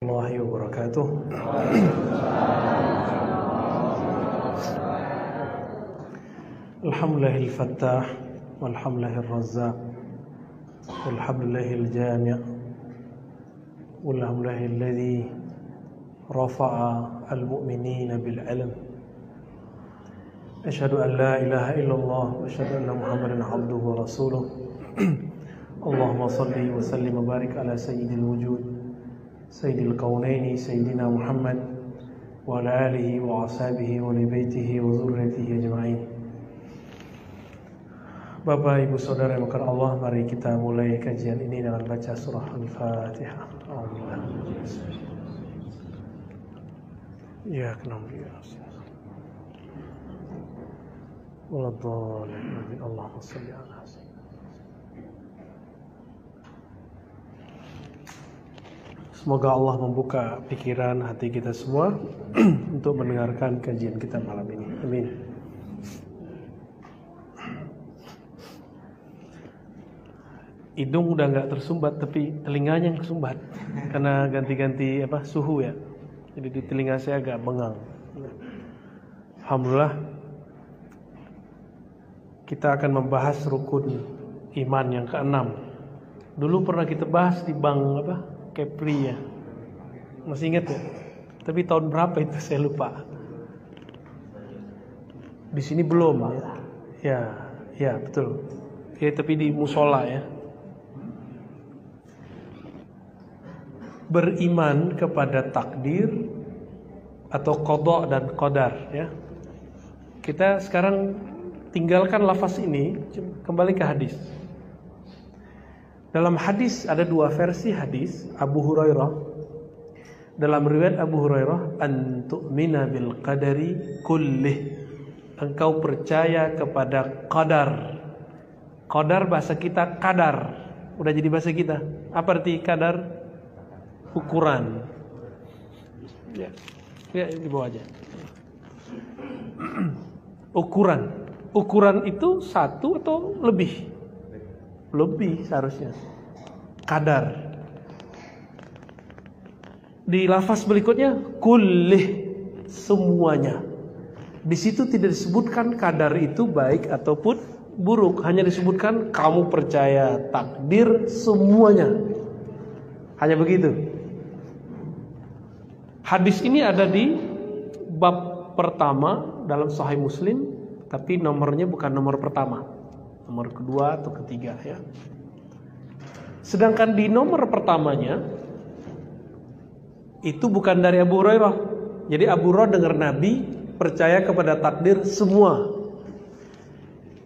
Warahmatullahi wabarakatuh. Alhamdulillahil fattah walhamdulillahir razzaq walhamdulillahil jami' walhamdulillahil ladzi rafa'a al-mu'minina bil 'ilm. Asyhadu an la ilaha illallah wa asyhadu anna Muhammadan 'abduhu wa rasuluh. Allahumma shalli wa sallim wa barik ala sayyidil wujud sayyidil kaunaini sayyidina Muhammad wa ala alihi wa ashabihi wa li baitihi wa dzurriyyatihi ajma'in. Bapak, Ibu, Saudara yang dimuliakan Allah, mari kita mulai kajian ini dengan baca surah Al-Fatihah. Ya, kenapa waladhdallin. Allahumma shalli ala sayyidina. Semoga Allah membuka pikiran hati kita semua untuk mendengarkan kajian kita malam ini. Amin. Hidung udah nggak tersumbat, tapi telinganya yang kesumbat karena ganti-ganti suhu ya. Jadi di telinga saya agak bengang. Alhamdulillah, kita akan membahas rukun iman yang ke-6. Dulu pernah kita bahas di bank Kepri ya. Masih ingat ya? Tapi tahun berapa itu saya lupa. Di sini belum ya. Ya, betul. Ya, tapi di musola ya. Beriman kepada takdir atau qada dan qadar ya. Kita sekarang tinggalkan lafaz ini, kembali ke hadis. Dalam hadis ada dua versi hadis Abu Hurairah. Dalam riwayat Abu Hurairah, an tu'mina bil qadari kullih. Engkau percaya kepada qadar. Qadar bahasa kita kadar. Udah jadi bahasa kita. Apa arti kadar? Ukuran. Ya, di bawah aja. Ukuran. Ukuran itu satu atau lebih? Lebih seharusnya. Kadar. Di lafaz berikutnya kullih, semuanya. Di situ tidak disebutkan kadar itu baik ataupun buruk, hanya disebutkan kamu percaya takdir semuanya. Hanya begitu. Hadis ini ada di bab pertama dalam Sahih Muslim, tapi nomornya bukan nomor pertama. Nomor kedua atau ketiga ya. Sedangkan di nomor pertamanya itu bukan dari Abu Hurairah. Jadi Abu Hurairah dengar Nabi percaya kepada takdir semua.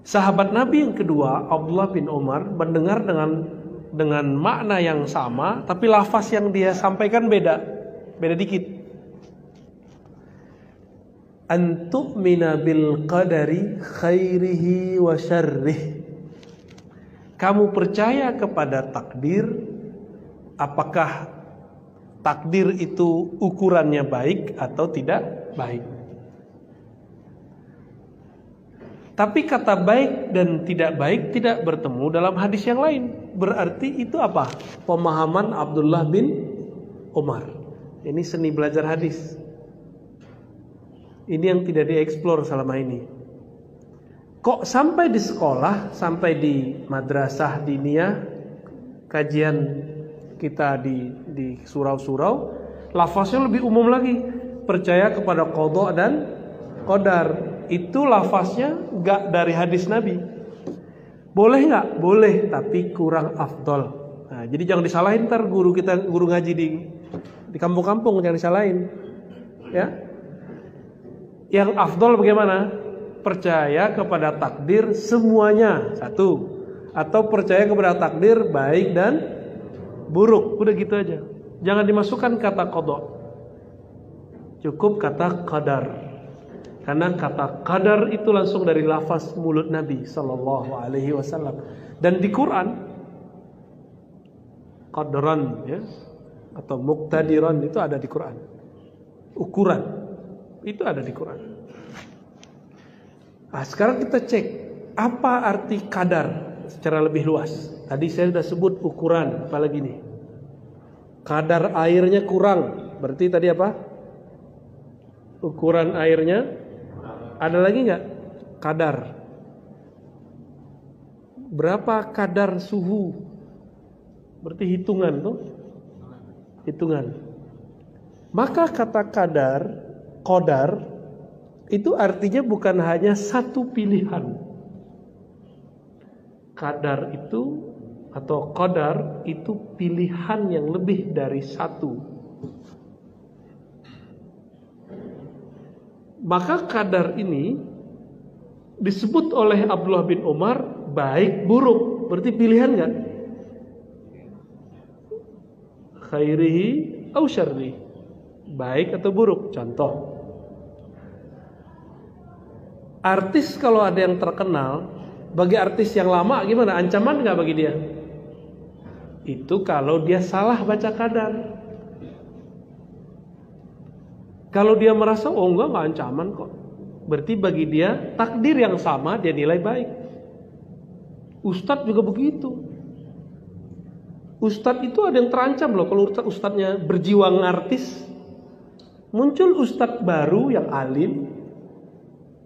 Sahabat Nabi yang kedua, Abdullah bin Umar, mendengar dengan makna yang sama, tapi lafaz yang dia sampaikan beda dikit. An tu'mina bil qadari khairihi wa syarrih. Kamu percaya kepada takdir, apakah takdir itu ukurannya baik atau tidak baik. Tapi kata baik dan tidak baik tidak bertemu dalam hadis yang lain. Berarti itu apa? Pemahaman Abdullah bin Umar. Ini seni belajar hadis. Ini yang tidak dieksplor selama ini. Kok sampai di sekolah, sampai di madrasah diniyah, kajian kita di surau-surau, lafaznya lebih umum lagi. Percaya kepada qada dan qadar. Itu lafaznya enggak dari hadis Nabi. Boleh enggak? Boleh, tapi kurang afdol. Nah, jadi jangan disalahin ntar guru ngaji di kampung-kampung, jangan disalahin. Ya. Yang afdol bagaimana? Percaya kepada takdir semuanya, satu. Atau percaya kepada takdir baik dan buruk. Udah gitu aja. Jangan dimasukkan kata qada. Cukup kata qadar. Karena kata qadar itu langsung dari lafaz mulut Nabi sallallahu alaihi wasallam. Dan di Quran qadran ya atau muqtadiran itu ada di Quran. Ukuran itu ada di Quran. Nah, sekarang kita cek apa arti qadar secara lebih luas. Tadi saya sudah sebut ukuran, apalagi nih. Kadar airnya kurang. Berarti tadi apa? Ukuran airnya. Ada lagi nggak? Kadar. Berapa kadar suhu? Berarti hitungan tuh. Hitungan. Maka kata qadar itu artinya bukan hanya satu pilihan. Kadar itu atau qadar itu pilihan yang lebih dari satu. Maka kadar ini disebut oleh Abdullah bin Umar baik buruk. Berarti pilihan kan? Khairihi au syarri. Baik atau buruk. Contoh. Artis kalau ada yang terkenal, bagi artis yang lama gimana? Ancaman nggak bagi dia? Itu kalau dia salah baca kadar. Kalau dia merasa oh enggak ancaman kok, berarti bagi dia takdir yang sama dia nilai baik. Ustadz juga begitu. Ustadz itu ada yang terancam loh kalau ustadznya berjiwa artis. Muncul ustadz baru yang alim,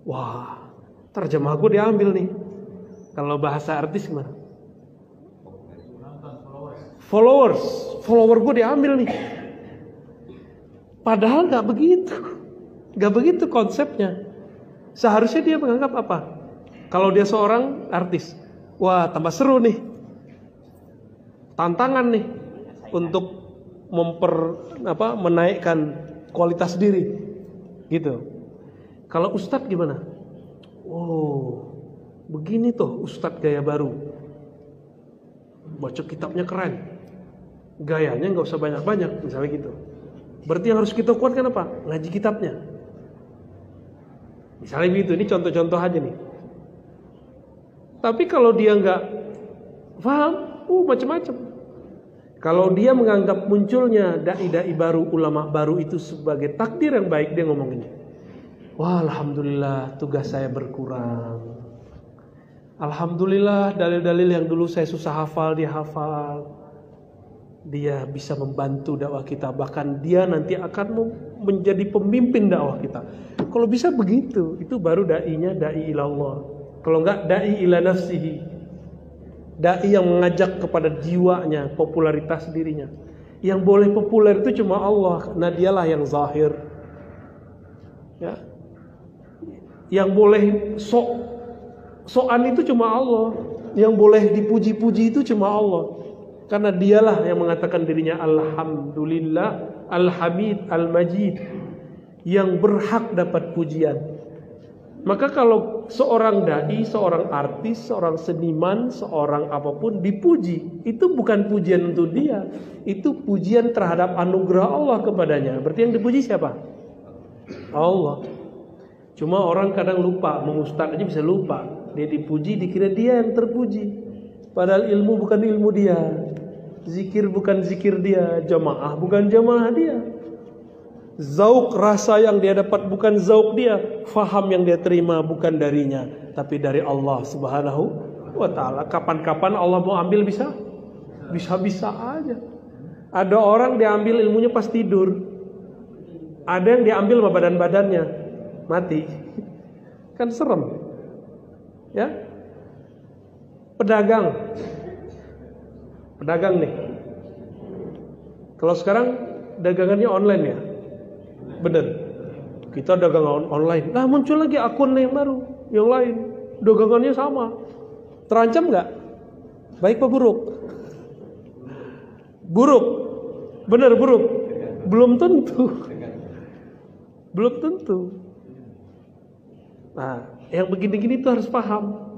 wah terjemah gue diambil nih. Kalau bahasa artis gimana? Follower gue diambil nih. Padahal nggak begitu konsepnya. Seharusnya dia menganggap apa? Kalau dia seorang artis, wah tambah seru nih, tantangan nih untuk menaikkan kualitas diri, gitu. Kalau ustadz gimana? Oh, begini tuh ustadz gaya baru, baca kitabnya keren, gayanya nggak usah banyak-banyak, misalnya gitu. Berarti yang harus kita kuatkan apa? Ngaji kitabnya. Misalnya begitu, ini contoh-contoh aja nih. Tapi kalau dia nggak paham, macam-macam. Kalau dia menganggap munculnya dai-dai baru, ulama baru itu sebagai takdir yang baik, dia ngomong gini. Wah, alhamdulillah tugas saya berkurang. Alhamdulillah dalil-dalil yang dulu saya susah hafal, dia hafal. Dia bisa membantu dakwah kita, bahkan dia nanti akan menjadi pemimpin dakwah kita. Kalau bisa begitu, itu baru dai-nya dai ilallah. Kalau enggak dai ila nafsihi, dai yang mengajak kepada jiwanya, popularitas dirinya. Yang boleh populer itu cuma Allah, karena dialah yang zahir. Ya. Yang boleh soan itu cuma Allah. Yang boleh dipuji-puji itu cuma Allah. Karena dialah yang mengatakan dirinya Alhamdulillah, Al-Hamid, Al-Majid, yang berhak dapat pujian. Maka kalau seorang dai, seorang artis, seorang seniman, seorang apapun dipuji, itu bukan pujian untuk dia, itu pujian terhadap anugerah Allah kepadanya. Berarti yang dipuji siapa? Allah. Cuma orang kadang lupa, mengustad aja bisa lupa. Dia dipuji, dikira dia yang terpuji. Padahal ilmu bukan ilmu dia, zikir bukan zikir dia, jamaah bukan jamaah dia, zauk rasa yang dia dapat bukan zauk dia, faham yang dia terima bukan darinya, tapi dari Allah Subhanahu wa ta'ala. Kapan-kapan Allah mau ambil bisa aja. Ada orang diambil ilmunya pas tidur, ada yang diambil sama badan-badannya mati. Kan serem ya. Pedagang nih. Kalau sekarang dagangannya online ya, bener. Kita dagang online. Nah muncul lagi akun yang baru, yang lain, dagangannya sama. Terancam nggak? Baik apa buruk? Buruk, bener buruk. Belum tentu. Nah, yang begini-gini tuh harus paham.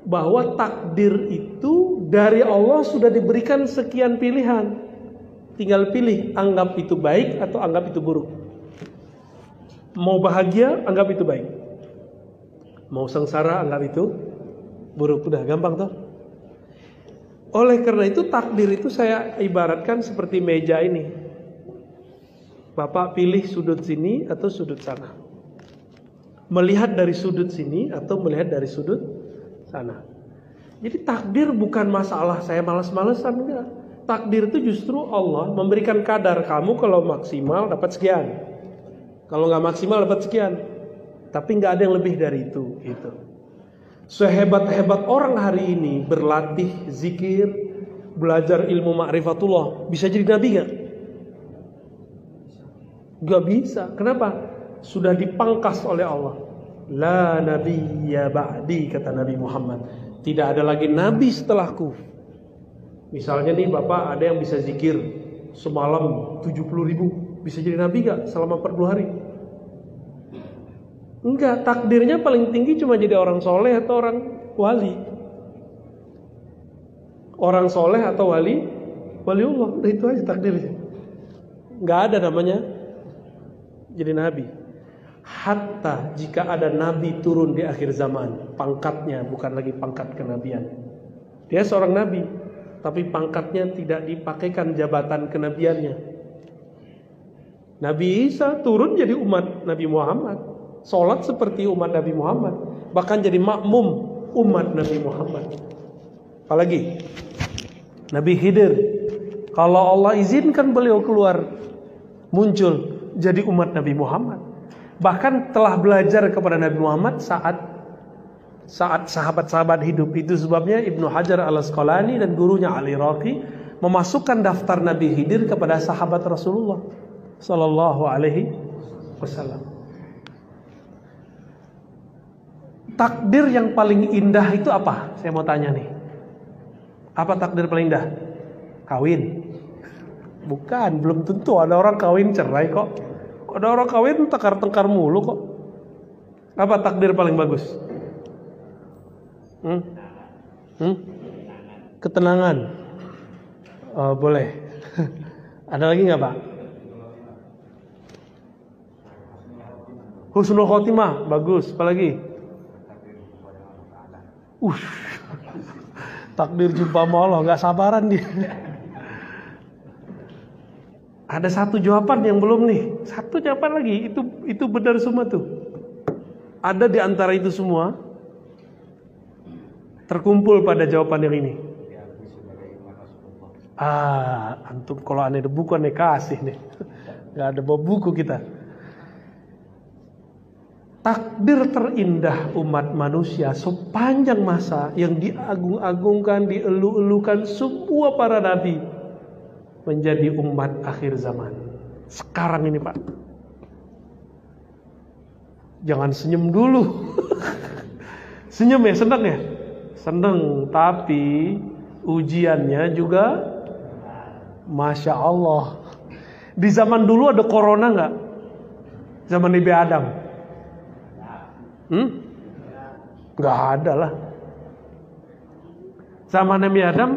Bahwa takdir itu dari Allah sudah diberikan sekian pilihan. Tinggal pilih, anggap itu baik atau anggap itu buruk. Mau bahagia, anggap itu baik. Mau sengsara, anggap itu buruk. Udah gampang toh. Oleh karena itu takdir itu saya ibaratkan seperti meja ini. Bapak pilih sudut sini atau sudut sana. Melihat dari sudut sini atau melihat dari sudut sana. Jadi takdir bukan masalah saya malas-malesan, enggak. Takdir itu justru Allah memberikan kadar, kamu kalau maksimal dapat sekian, kalau nggak maksimal dapat sekian. Tapi nggak ada yang lebih dari itu. Gitu. Sehebat-hebat orang hari ini berlatih zikir, belajar ilmu ma'rifatullah, bisa jadi nabi nggak? Nggak bisa. Kenapa? Sudah dipangkas oleh Allah. La nabiyya ba'di, kata Nabi Muhammad. Tidak ada lagi nabi setelahku. Misalnya nih Bapak ada yang bisa zikir semalam 70.000, bisa jadi nabi nggak selama 40 hari? Enggak, takdirnya paling tinggi cuma jadi orang soleh atau orang wali. Orang soleh atau waliullah, itu aja takdirnya. Enggak ada namanya jadi nabi. Hatta jika ada nabi turun di akhir zaman, pangkatnya bukan lagi pangkat kenabian. Dia seorang nabi, tapi pangkatnya tidak dipakaikan jabatan kenabiannya. Nabi Isa turun jadi umat Nabi Muhammad, sholat seperti umat Nabi Muhammad, bahkan jadi makmum umat Nabi Muhammad. Apalagi Nabi Khidir, kalau Allah izinkan beliau keluar, muncul jadi umat Nabi Muhammad. Bahkan telah belajar kepada Nabi Muhammad saat sahabat-sahabat hidup. Itu sebabnya Ibnu Hajar al-Asqalani dan gurunya Al-Iraqi memasukkan daftar Nabi Khidir kepada sahabat Rasulullah sallallahu alaihi wasallam. Takdir yang paling indah itu apa? Saya mau tanya nih. Apa takdir paling indah? Kawin? Bukan, belum tentu. Ada orang kawin cerai kok. Ada orang kawin tengkar-tengkar mulu kok. Apa takdir paling bagus? Ketenangan. Oh, boleh. Ada lagi nggak Pak? Husnul khotimah, bagus. Apa lagi? Takdir jumpa sama Allah, nggak sabaran dia. Ada satu jawaban yang belum nih. Satu jawaban lagi, itu benar semua tuh. Ada di antara itu semua terkumpul pada jawaban yang ini. Antum kalau aneh ada buku aneh kasih nih. Nggak ada bawa buku kita. Takdir terindah umat manusia sepanjang masa yang diagung-agungkan, dielu-elukan semua para nabi menjadi umat akhir zaman. Sekarang ini Pak. Jangan senyum dulu. Senyum ya, senang ya? Senang, tapi ujiannya juga Masya Allah. Di zaman dulu ada corona nggak? Zaman Nabi Adam? Nggak ada lah. Zaman Nabi Adam,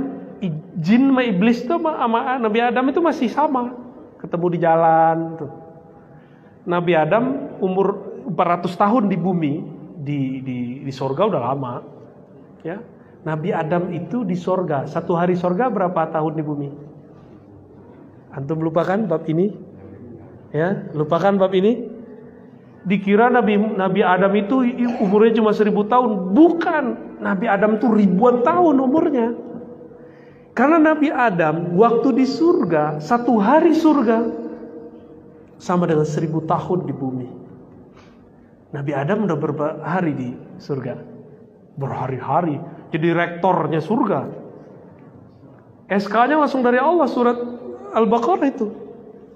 jin sama iblis itu sama Nabi Adam itu masih sama, ketemu di jalan tuh. Nabi Adam umur 400 tahun di bumi, di sorga udah lama, ya. Nabi Adam itu di sorga, satu hari sorga berapa tahun di bumi? Antum lupakan bab ini, ya, lupakan bab ini. Dikira Nabi Adam itu umurnya cuma 1000 tahun. Bukan, Nabi Adam itu ribuan tahun umurnya. Karena Nabi Adam waktu di surga, satu hari surga sama dengan 1000 tahun di bumi. Nabi Adam udah berapa hari di surga? Berhari-hari. Jadi rektornya surga. SK-nya langsung dari Allah, surat Al-Baqarah itu.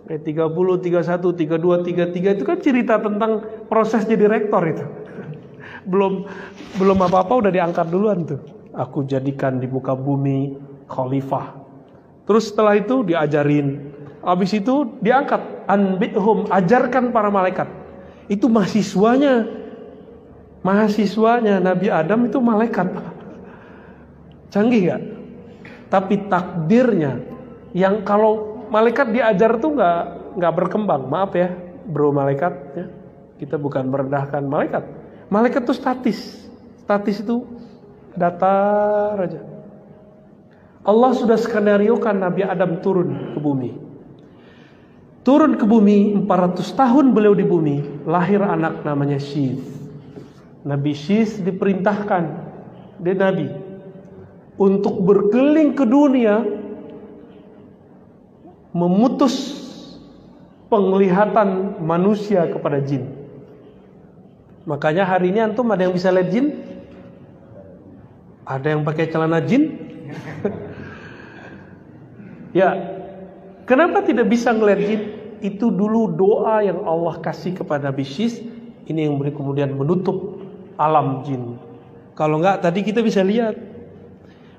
Ayat 30, 31, 32, 33 itu kan cerita tentang proses jadi rektor itu. Belum apa-apa udah diangkat duluan tuh. Aku jadikan di muka bumi khalifah. Terus setelah itu diajarin. Habis itu diangkat. Anbihum, ajarkan para malaikat. Itu mahasiswanya Nabi Adam itu malaikat. Canggih gak? Tapi takdirnya yang kalau malaikat diajar tuh nggak berkembang. Maaf ya, bro malaikat ya. Kita bukan merendahkan malaikat. Malaikat tuh statis. Statis itu datar aja. Allah sudah skenariokan Nabi Adam turun ke bumi. Turun ke bumi 400 tahun beliau di bumi, lahir anak namanya Syith. Nabi Syith diperintahkan, dia nabi, untuk berkeliling ke dunia memutus penglihatan manusia kepada jin. Makanya hari ini antum ada yang bisa lihat jin? Ada yang pakai celana jin? Ya, kenapa tidak bisa ngelihat jin? Itu dulu doa yang Allah kasih kepada Nabi Syis. Ini yang kemudian menutup alam jin. Kalau enggak tadi kita bisa lihat.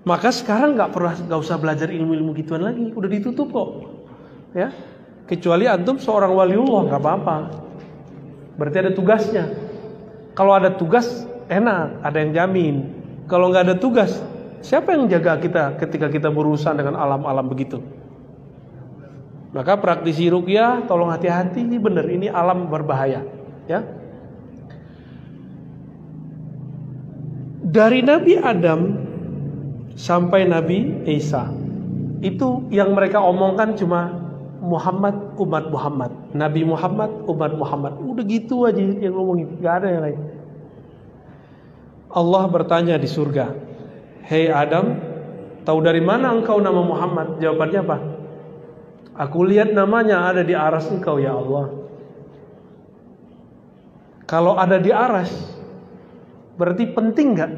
Maka sekarang nggak usah belajar ilmu-ilmu gituan lagi, udah ditutup kok, ya. Kecuali antum seorang waliullah nggak apa-apa. Berarti ada tugasnya. Kalau ada tugas enak, ada yang jamin. Kalau nggak ada tugas, siapa yang jaga kita ketika kita berurusan dengan alam-alam begitu? Maka praktisi ruqyah tolong hati-hati, ini benar, ini alam berbahaya, ya. Dari Nabi Adam sampai Nabi Isa, itu yang mereka omongkan cuma Muhammad, umat Muhammad, Nabi Muhammad, umat Muhammad. Udah gitu aja yang ngomongin, gak ada yang lain. Allah bertanya di surga, "Hei Adam, tahu dari mana engkau nama Muhammad?" Jawabannya apa? "Aku lihat namanya ada di aras engkau ya Allah." Kalau ada di aras, berarti penting gak?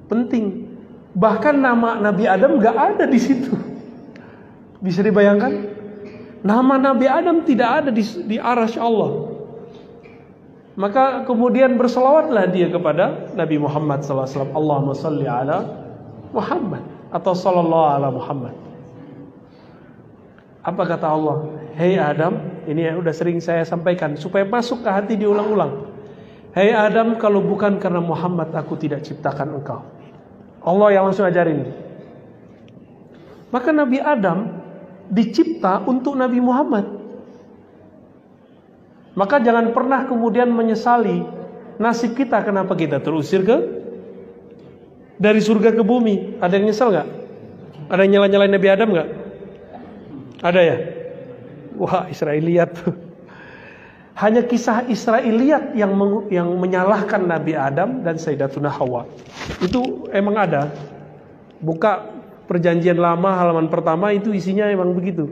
Penting. Bahkan nama Nabi Adam gak ada di situ. Bisa dibayangkan? Nama Nabi Adam tidak ada di arasy Allah. Maka kemudian berselawatlah dia kepada Nabi Muhammad SAW. Allahumma salli ala Muhammad. Atau sallallahu ala Muhammad. Apa kata Allah? Hei Adam, ini yang udah sering saya sampaikan supaya masuk ke hati diulang-ulang. Hei Adam, kalau bukan karena Muhammad aku tidak ciptakan engkau. Allah yang langsung ajarin. Maka Nabi Adam dicipta untuk Nabi Muhammad. Maka jangan pernah kemudian menyesali nasib kita, kenapa kita terusir dari surga ke bumi. Ada yang nyesal gak? Ada yang nyala-nyalain Nabi Adam gak? Ada ya? Wah, Israiliyat. Hanya kisah Israiliyat yang menyalahkan Nabi Adam dan Sayyidatuna Hawa. Itu emang ada. Buka Perjanjian Lama halaman pertama, itu isinya emang begitu.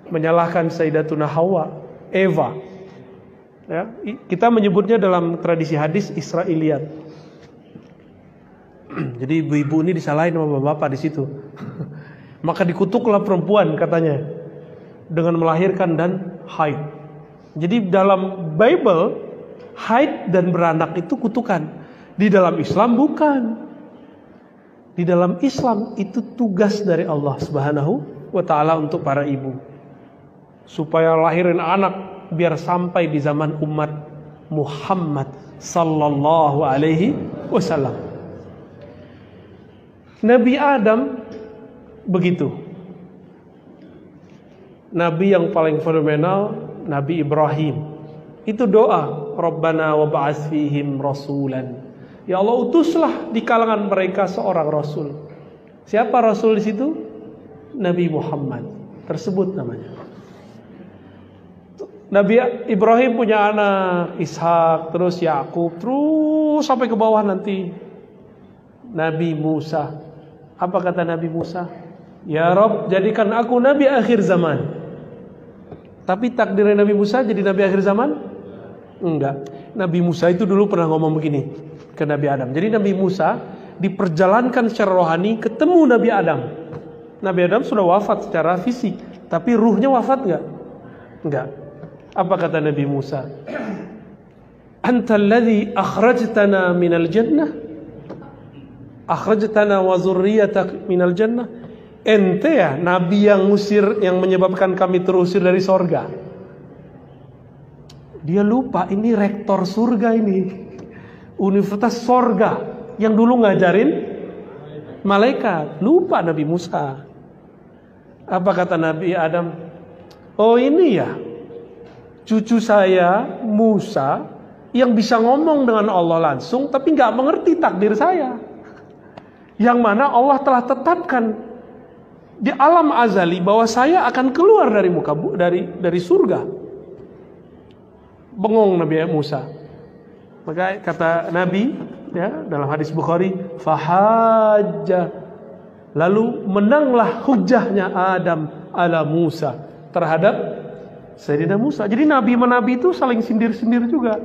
Menyalahkan Sayyidatuna Hawa, Eva. Ya, kita menyebutnya dalam tradisi hadis Israiliyat. Jadi ibu-ibu ini disalahin sama bapak di situ. Maka dikutuklah perempuan katanya dengan melahirkan dan haid. Jadi dalam Bible haid dan beranak itu kutukan. Di dalam Islam bukan. Di dalam Islam itu tugas dari Allah Subhanahu wa ta'ala untuk para ibu. Supaya lahirin anak biar sampai di zaman umat Muhammad sallallahu alaihi wasallam. Nabi Adam begitu. Nabi yang paling fenomenal Nabi Ibrahim. Itu doa, Rabbana wa ba'ats fihim rasulan. Ya Allah, utuslah di kalangan mereka seorang rasul. Siapa rasul di situ? Nabi Muhammad. Tersebut namanya. Nabi Ibrahim punya anak Ishak, terus Yakub, terus sampai ke bawah nanti Nabi Musa. Apa kata Nabi Musa? Ya Rabb, jadikan aku nabi akhir zaman. Tapi takdirnya Nabi Musa jadi nabi akhir zaman? Enggak. Nabi Musa itu dulu pernah ngomong begini ke Nabi Adam. Jadi Nabi Musa diperjalankan secara rohani ketemu Nabi Adam. Nabi Adam sudah wafat secara fisik, tapi ruhnya wafat enggak? Enggak. Apa kata Nabi Musa? Antal ladzi akhrajtana minal jannah, akhrajtana wa dzurriyyatak minal jannah. Ente ya nabi yang ngusir, yang menyebabkan kami terusir dari sorga. Dia lupa ini rektor surga ini, universitas sorga yang dulu ngajarin malaikat. Lupa Nabi Musa. Apa kata Nabi Adam? Oh ini ya cucu saya Musa yang bisa ngomong dengan Allah langsung, tapi nggak mengerti takdir saya. Yang mana Allah telah tetapkan di alam azali bahwa saya akan keluar dari dari surga. Bengong Nabi Musa. Maka kata Nabi ya dalam hadis Bukhari, fahajja, lalu menanglah hujahnya Adam ala Musa. terhadap Sayyidina Musa. Jadi nabi sama nabi itu saling sindir-sindir juga.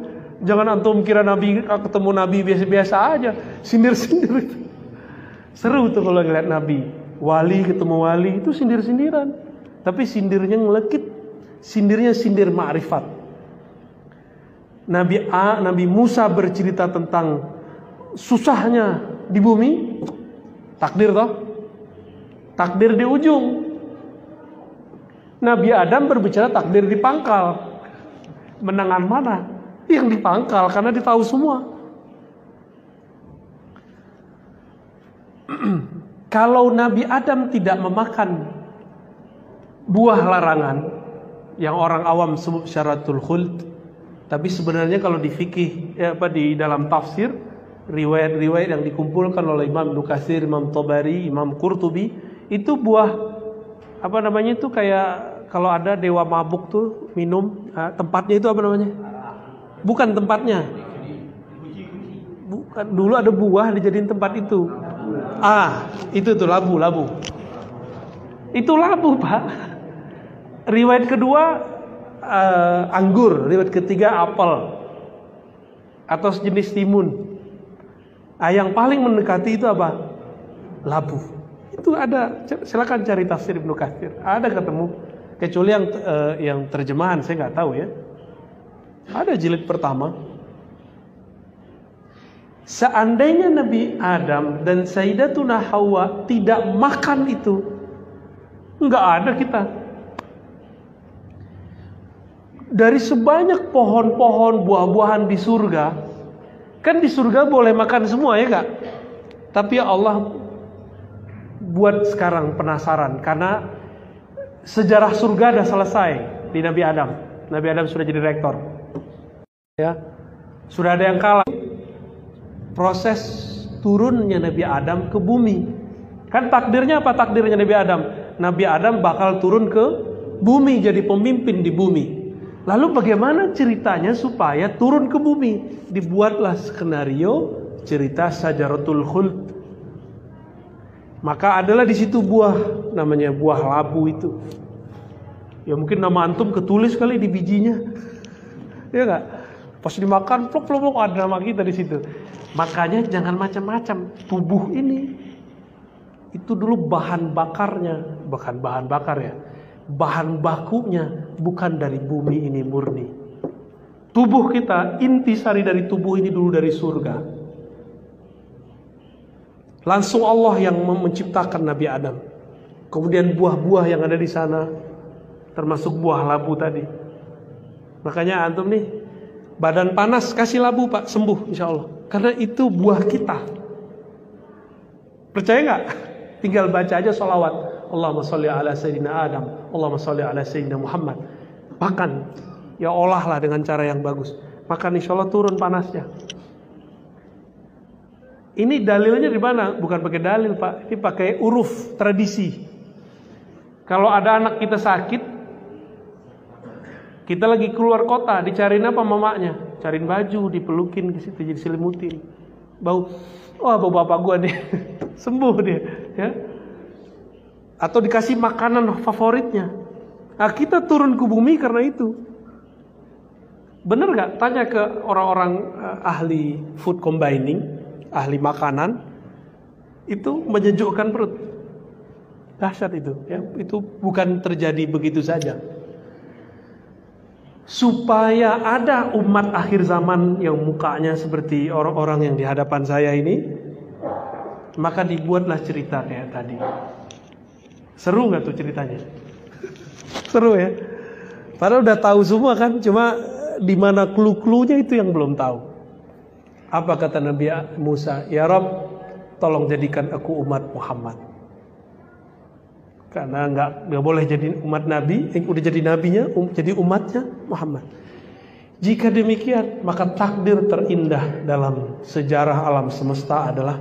Jangan antum kira nabi ketemu nabi biasa-biasa aja, sindir-sindir itu. Seru tuh kalau ngeliat nabi, wali ketemu wali itu sindir-sindiran. Tapi sindirnya ngelekit, sindirnya sindir ma'rifat. Nabi Musa bercerita tentang susahnya di bumi, takdir toh, takdir di ujung. Nabi Adam berbicara takdir di pangkal. Menangan mana? Yang di pangkal, karena dia tahu semua. Kalau Nabi Adam tidak memakan buah larangan yang orang awam sebut syaratul khuld, tapi sebenarnya kalau di fikih di dalam tafsir, riwayat-riwayat yang dikumpulkan oleh Imam Ibnu Katsir, Imam Tabari, Imam Qurtubi, itu buah itu kayak kalau ada dewa mabuk tuh minum, tempatnya itu apa namanya? Bukan tempatnya. Bukan, dulu ada buah dijadiin tempat itu. Itu tuh labu. Itu labu, Pak. Riwayat kedua anggur, riwayat ketiga apel atau sejenis timun. Yang paling mendekati itu apa? Labu. Itu ada, silakan cari tafsir Ibnu Katsir. Ada ketemu, kecuali yang terjemahan saya nggak tahu ya. Ada jilid pertama. Seandainya Nabi Adam dan Sayyidatuna Hawa tidak makan itu, nggak ada kita. Dari sebanyak pohon-pohon buah-buahan di surga, kan di surga boleh makan semua ya kak? Tapi Allah buat sekarang penasaran, karena sejarah surga sudah selesai di Nabi Adam. Nabi Adam sudah jadi rektor, ya, sudah ada yang kalah. Proses turunnya Nabi Adam ke bumi, kan takdirnya apa? Takdirnya Nabi Adam, Nabi Adam bakal turun ke bumi jadi pemimpin di bumi. Lalu bagaimana ceritanya supaya turun ke bumi? Dibuatlah skenario cerita Syajaratul Khuld. Maka adalah di situ buah, namanya buah labu itu. Ya mungkin nama antum ketulis kali di bijinya, ya nggak? Pas dimakan, plok ada nama kita di situ. Makanya jangan macam-macam. Tubuh ini itu dulu bahan bakarnya, bukan bahan bakar ya. Bahan bakunya bukan dari bumi ini murni. Tubuh kita, intisari dari tubuh ini dulu dari surga. Langsung Allah yang menciptakan Nabi Adam. Kemudian buah-buah yang ada di sana, termasuk buah labu tadi. Makanya antum nih, badan panas kasih labu Pak, sembuh insya Allah. Karena itu buah kita. Percaya nggak? Tinggal baca aja sholawat. Allahumma sholli ala Sayyidina Adam, Allahumma sholli ala Sayyidina Muhammad. Makan, ya olahlah dengan cara yang bagus. Makan insya Allah turun panasnya. Ini dalilnya di mana? Bukan pakai dalil Pak, ini pakai uruf tradisi. Kalau ada anak kita sakit, kita lagi keluar kota, dicariin apa mamanya? Cariin baju, dipelukin ke situ, jadi selimutin. Bau bapak gua nih, sembuh dia, ya. Atau dikasih makanan favoritnya. Nah, kita turun ke bumi karena itu. Bener nggak? Tanya ke orang-orang ahli food combining, ahli makanan, itu menyejukkan perut. Dahsyat itu, ya. Itu bukan terjadi begitu saja. Supaya ada umat akhir zaman yang mukanya seperti orang-orang yang di hadapan saya ini, maka dibuatlah cerita kayak tadi. Seru nggak tuh ceritanya? Seru ya. Padahal udah tahu semua kan, cuma di mana clue-cluenya itu yang belum tahu. Apa kata Nabi Musa? Ya Rabb, tolong jadikan aku umat Muhammad. Karena nggak boleh jadi umat Nabi, yang udah jadi nabinya, jadi umatnya Muhammad. Jika demikian, maka takdir terindah dalam sejarah alam semesta adalah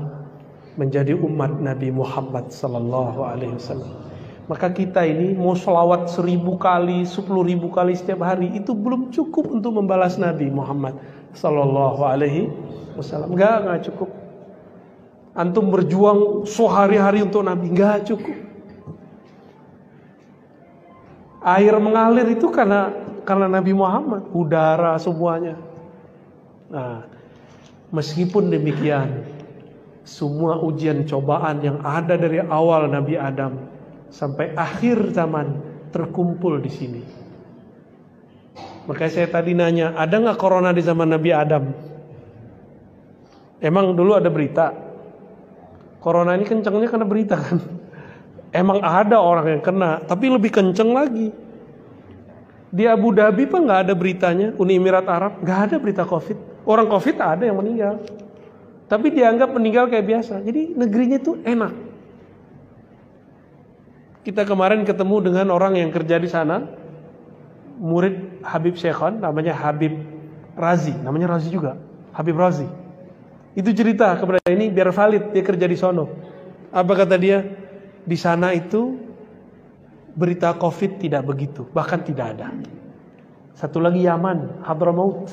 menjadi umat Nabi Muhammad sallallahu alaihi wasallam. Maka kita ini mau selawat 1000 kali, 10.000 kali setiap hari, itu belum cukup untuk membalas Nabi Muhammad sallallahu alaihi wasallam. Enggak cukup. Antum berjuang sehari-hari untuk Nabi, enggak cukup. Air mengalir itu karena Nabi Muhammad, udara semuanya. Nah, meskipun demikian, semua ujian cobaan yang ada dari awal Nabi Adam sampai akhir zaman terkumpul di sini. Makanya saya tadi nanya, ada nggak corona di zaman Nabi Adam? Emang dulu ada berita? Corona ini kencengnya karena berita kan? Emang ada orang yang kena, tapi lebih kenceng lagi. Di Abu Dhabi pun nggak ada beritanya, Uni Emirat Arab nggak ada berita COVID. Orang COVID ada yang meninggal, tapi dianggap meninggal kayak biasa. Jadi negerinya itu enak. Kita kemarin ketemu dengan orang yang kerja di sana, murid Habib Syekhon, namanya Habib Razi, namanya Razi juga, Habib Razi. Itu cerita kepada ini biar valid dia kerja di sono. Apa kata dia? Di sana itu berita COVID tidak begitu, bahkan tidak ada. Satu lagi Yaman, Hadramaut.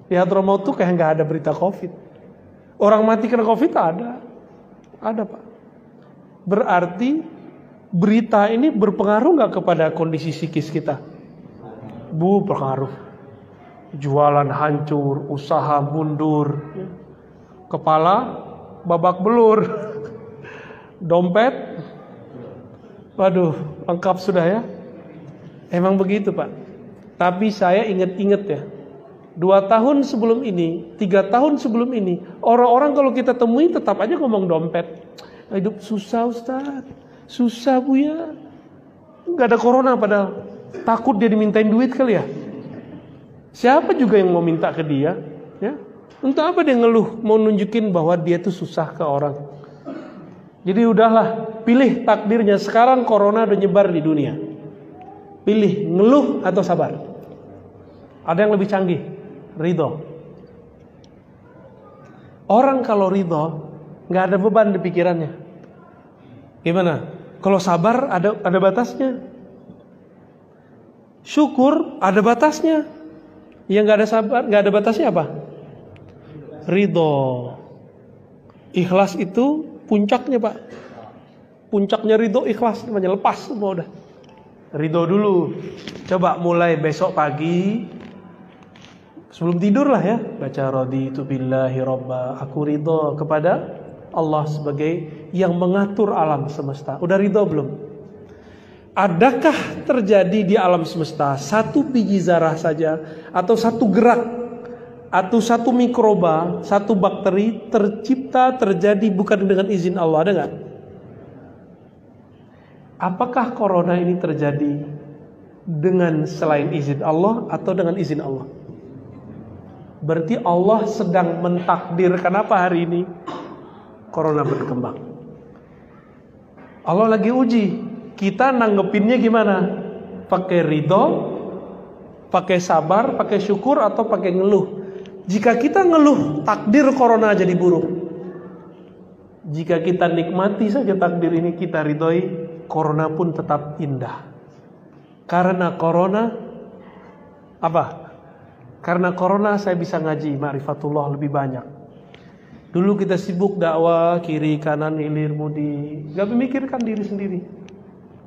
Di Hadramaut tuh kayak nggak ada berita COVID. Orang mati karena COVID ada Pak. Berarti berita ini berpengaruh nggak kepada kondisi psikis kita? Berpengaruh. Jualan hancur, usaha mundur, kepala babak belur. Dompet, waduh, lengkap sudah ya. Emang begitu Pak. Tapi saya ingat-ingat ya, 2 tahun sebelum ini, 3 tahun sebelum ini, orang-orang kalau kita temui tetap aja ngomong dompet. Hidup susah Ustaz, susah Bu ya. Gak ada corona padahal. Takut dia dimintain duit kali ya. Siapa juga yang mau minta ke dia? Ya, entah apa dia ngeluh, mau nunjukin bahwa dia tuh susah ke orang. Jadi udahlah, pilih takdirnya. Sekarang corona udah nyebar di dunia. Pilih ngeluh atau sabar. Ada yang lebih canggih, ridho. Orang kalau ridho nggak ada beban di pikirannya. Gimana? Kalau sabar ada batasnya. Syukur ada batasnya. Yang nggak ada sabar, nggak ada batasnya apa? Ridho. Ikhlas itu puncaknya Pak. Puncaknya ridho ikhlas, namanya lepas semua udah. Ridho dulu. Coba mulai besok pagi, sebelum tidur lah ya, baca raditu billahi robba. Aku ridho kepada Allah sebagai yang mengatur alam semesta. Udah ridho belum? Adakah terjadi di alam semesta satu biji zarah saja, atau satu gerak, atau satu mikroba, satu bakteri tercipta terjadi bukan dengan izin Allah? Ada nggak? Apakah corona ini terjadi dengan selain izin Allah atau dengan izin Allah? Berarti Allah sedang mentakdirkan apa hari ini corona berkembang. Allah lagi uji. Kita nanggepinnya gimana? Pakai ridho, pakai sabar, pakai syukur, atau pakai ngeluh? Jika kita ngeluh, takdir corona jadi buruk. Jika kita nikmati saja takdir ini, kita ridhoi, corona pun tetap indah. Karena corona apa? Karena corona saya bisa ngaji ma'rifatullah lebih banyak. Dulu kita sibuk dakwah kiri kanan hilir mudi, gak memikirkan diri sendiri.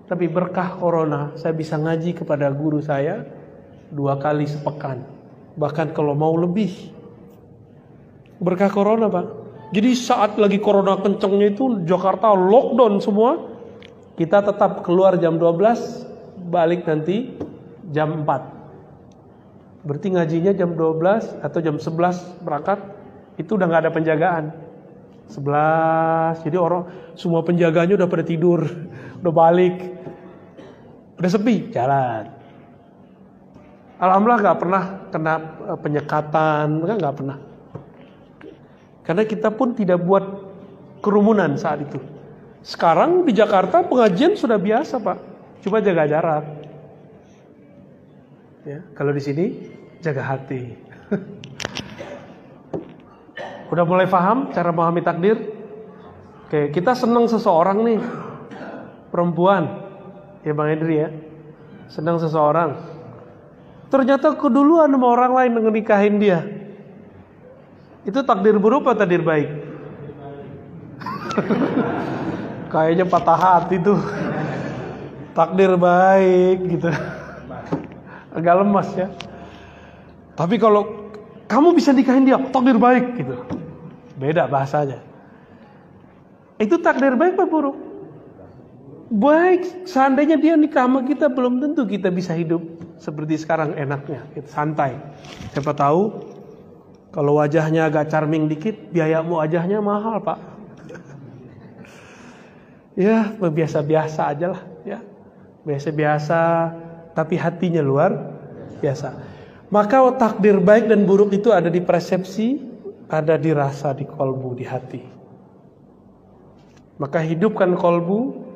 Tapi berkah corona saya bisa ngaji kepada guru saya 2 kali sepekan. Bahkan kalau mau lebih. Berkah corona Pak. Jadi saat lagi corona kencengnya itu Jakarta lockdown semua, kita tetap keluar jam 12, balik nanti jam 4. Berarti ngajinya jam 12 atau jam 11 berangkat, itu udah gak ada penjagaan. 11, jadi orang semua penjaganya udah pada tidur, udah balik, udah sepi, jalan. Alhamdulillah gak pernah kena penyekatan, gak pernah. Karena kita pun tidak buat kerumunan saat itu. Sekarang di Jakarta pengajian sudah biasa Pak, cuma jaga jarak. Ya, kalau di sini jaga hati. Udah mulai paham cara memahami takdir? Oke, kita senang seseorang nih, perempuan, ya Bang Edri ya, senang seseorang. Ternyata keduluan sama orang lain ngenikahin dia. Itu takdir buruk atau takdir baik? Kayaknya patah hati tuh. takdir baik gitu. Agak lemas ya. Tapi kalau kamu bisa nikahin dia, takdir baik gitu. Beda bahasanya. Itu takdir baik apa buruk? Baik. Seandainya dia nikah sama kita, belum tentu kita bisa hidup seperti sekarang enaknya, gitu, santai. Siapa tahu kalau wajahnya agak charming dikit, biayamu wajahnya mahal, Pak. Ya, biasa-biasa aja lah, ya. Biasa-biasa, tapi hatinya luar biasa. Maka takdir baik dan buruk itu ada di persepsi, ada di rasa, di kolbu, di hati. Maka hidupkan kolbu,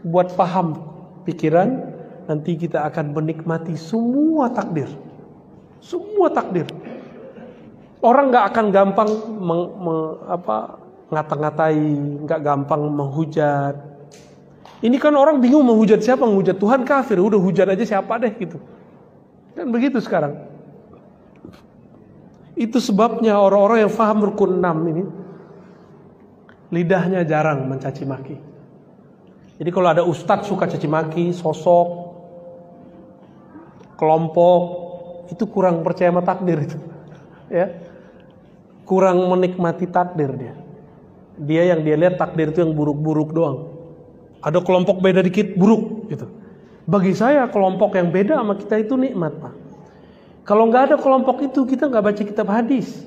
buat paham pikiran, nanti kita akan menikmati semua takdir. Semua takdir. Orang gak akan gampang ngata-ngatai, gak gampang menghujat. Ini kan orang bingung menghujat siapa, menghujat Tuhan kafir, udah hujat aja siapa deh gitu. Kan begitu sekarang. Itu sebabnya orang-orang yang faham rukun 6 ini lidahnya jarang mencaci maki. Jadi kalau ada ustadz suka caci maki, sosok, kelompok, itu kurang percaya sama takdir itu. Ya. Kurang menikmati takdir dia. Dia yang dia lihat takdir itu yang buruk-buruk doang. Ada kelompok beda dikit buruk gitu. Bagi saya kelompok yang beda sama kita itu nikmat, Pak. Kalau nggak ada kelompok itu, kita nggak baca kitab hadis.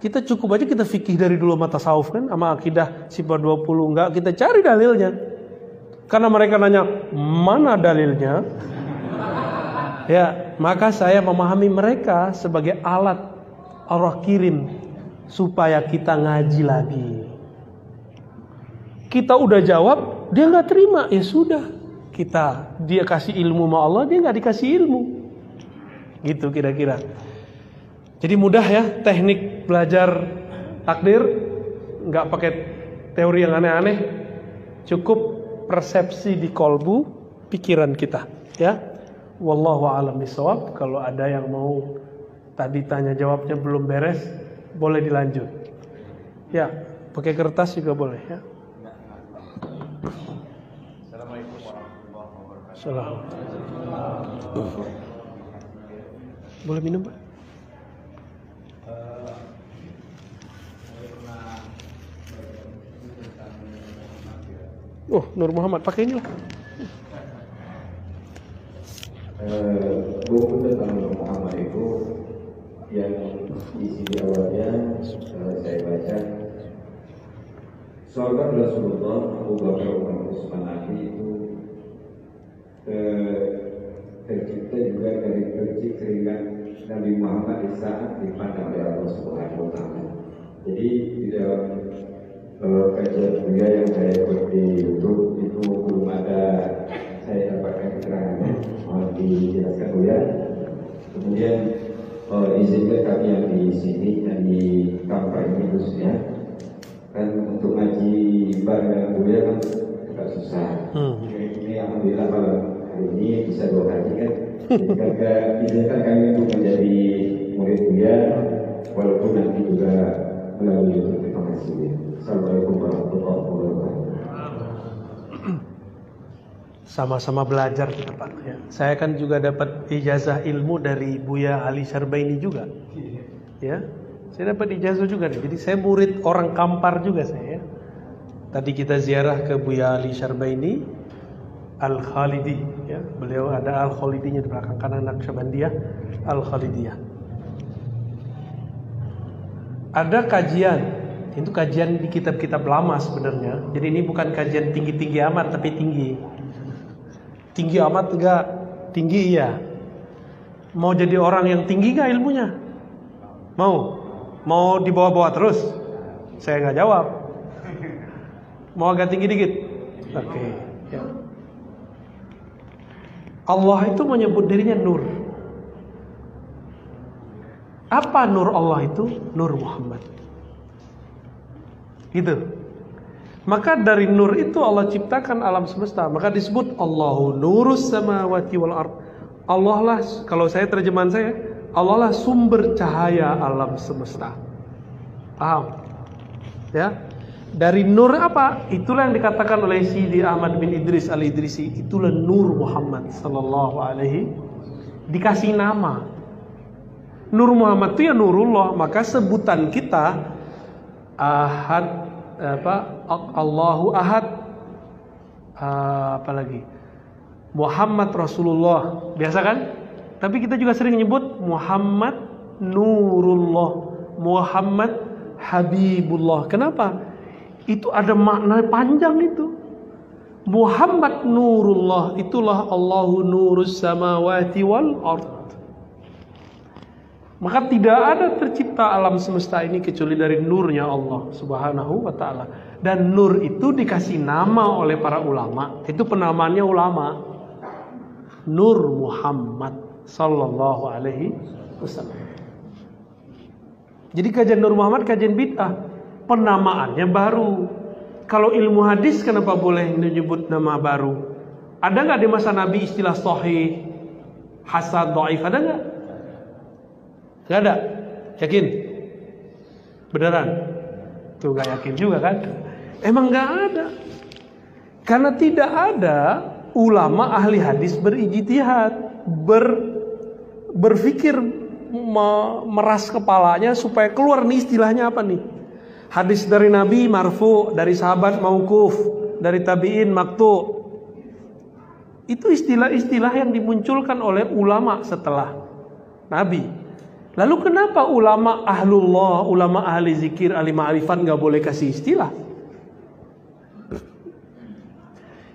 Kita cukup aja kita fikih dari dulu sama tasawuf kan, sama akidah sifat 20, nggak kita cari dalilnya. Karena mereka nanya, mana dalilnya? Ya, maka saya memahami mereka sebagai alat Allah kirim supaya kita ngaji lagi. Kita udah jawab, dia nggak terima, ya sudah. Dia kasih ilmu sama Allah, dia nggak dikasih ilmu. Gitu kira-kira. Jadi mudah ya teknik belajar takdir, nggak pakai teori yang aneh-aneh, cukup persepsi di kolbu pikiran kita. Ya, wallahu a'lam bishawab. Kalau ada yang mau tadi tanya jawabnya belum beres, boleh dilanjut. Ya, pakai kertas juga boleh ya. Assalamualaikum warahmatullahi wabarakatuh. Assalamualaikum. Boleh minum, Pak? Oh, Nur Muhammad, pakai ini lah. Buku tentang Nur Muhammad itu yang isi di awalnya saya baca, sahabat Rasulullah Abu Bakar Umar Utsman Ali itu tercipta juga dari percik keringat Nabi Muhammad di saat dipandang oleh Allah Subhanahu wa Ta'ala. Jadi di dalam kajian dunia yang saya ikut di YouTube itu belum ada saya dapatkan keterangannya, mohon dijelaskan dulu ya. Kemudian izinkan kami yang di sini dan di kampung ini khususnya kan untuk ngaji bareng Buya kan agak susah. Ini alhamdulillah hari ini bisa 2 hari kan. Jadi kakak izinkan kami untuk menjadi murid Buya walaupun nanti juga melalui YouTube. Terima kasih. Assalamualaikum warahmatullahi wabarakatuh. Sama-sama belajar kita, Pak. Ya. Saya kan juga dapat ijazah ilmu dari Buya Ali Syarbaini juga. Ya, saya dapat ijazah juga nih. Jadi saya murid orang Kampar juga saya. Ya. Tadi kita ziarah ke Buya Ali Syarbaini Al-Khalidi. Ya, beliau ada Al-Khalidinya di belakang kanan Naqsyabandiyah Al-Khalidiyah. Ada kajian. Itu kajian di kitab-kitab lama sebenarnya. Jadi ini bukan kajian tinggi-tinggi amat, tapi tinggi. Tinggi amat enggak, tinggi iya. Mau jadi orang yang tinggi enggak ilmunya? Mau dibawa-bawa terus? Saya enggak jawab. Mau agak tinggi dikit? Oke. Ya. Allah itu menyebut dirinya Nur. Apa Nur Allah itu? Nur Muhammad. Gitu. Maka dari nur itu Allah ciptakan alam semesta. Maka disebut Allahu nurus samawati wal ard. Allah lah, kalau saya terjemahan saya, Allah lah sumber cahaya alam semesta. Paham? Ya. Dari nur apa? Itulah yang dikatakan oleh Sidi Ahmad bin Idris Al-Idrisi. Itulah Nur Muhammad sallallahu alaihi. Dikasih nama. Nur Muhammad itu ya Nurullah. Maka sebutan kita Ahad, Allahu Ahad, apalagi Muhammad Rasulullah, biasa kan? Tapi kita juga sering menyebut Muhammad Nurullah, Muhammad Habibullah. Kenapa? Itu ada makna panjang itu. Muhammad Nurullah, itulah Allahu Nurus Samawati wal Ard. Maka tidak ada tercipta alam semesta ini kecuali dari nurnya Allah Subhanahu wa ta'ala. Dan nur itu dikasih nama oleh para ulama. Itu penamaannya ulama. Nur Muhammad sallallahu alaihi wasallam. Jadi kajian Nur Muhammad kajian bid'ah. Penamaannya baru. Kalau ilmu hadis kenapa boleh menyebut nama baru? Ada nggak di masa Nabi istilah sahih, hasan, dhaif? Ada nggak? Nggak ada. Yakin? Beneran? Tuh nggak yakin juga kan? Emang nggak ada. Karena tidak ada ulama ahli hadis berijtihad, berpikir meras kepalanya supaya keluar nih istilahnya apa nih? Hadis dari Nabi marfu, dari sahabat mauquf, dari tabi'in maqtu. Itu istilah-istilah yang dimunculkan oleh ulama setelah Nabi. Lalu kenapa ulama ahlullah, ulama ahli zikir, ahli ma'rifat gak boleh kasih istilah?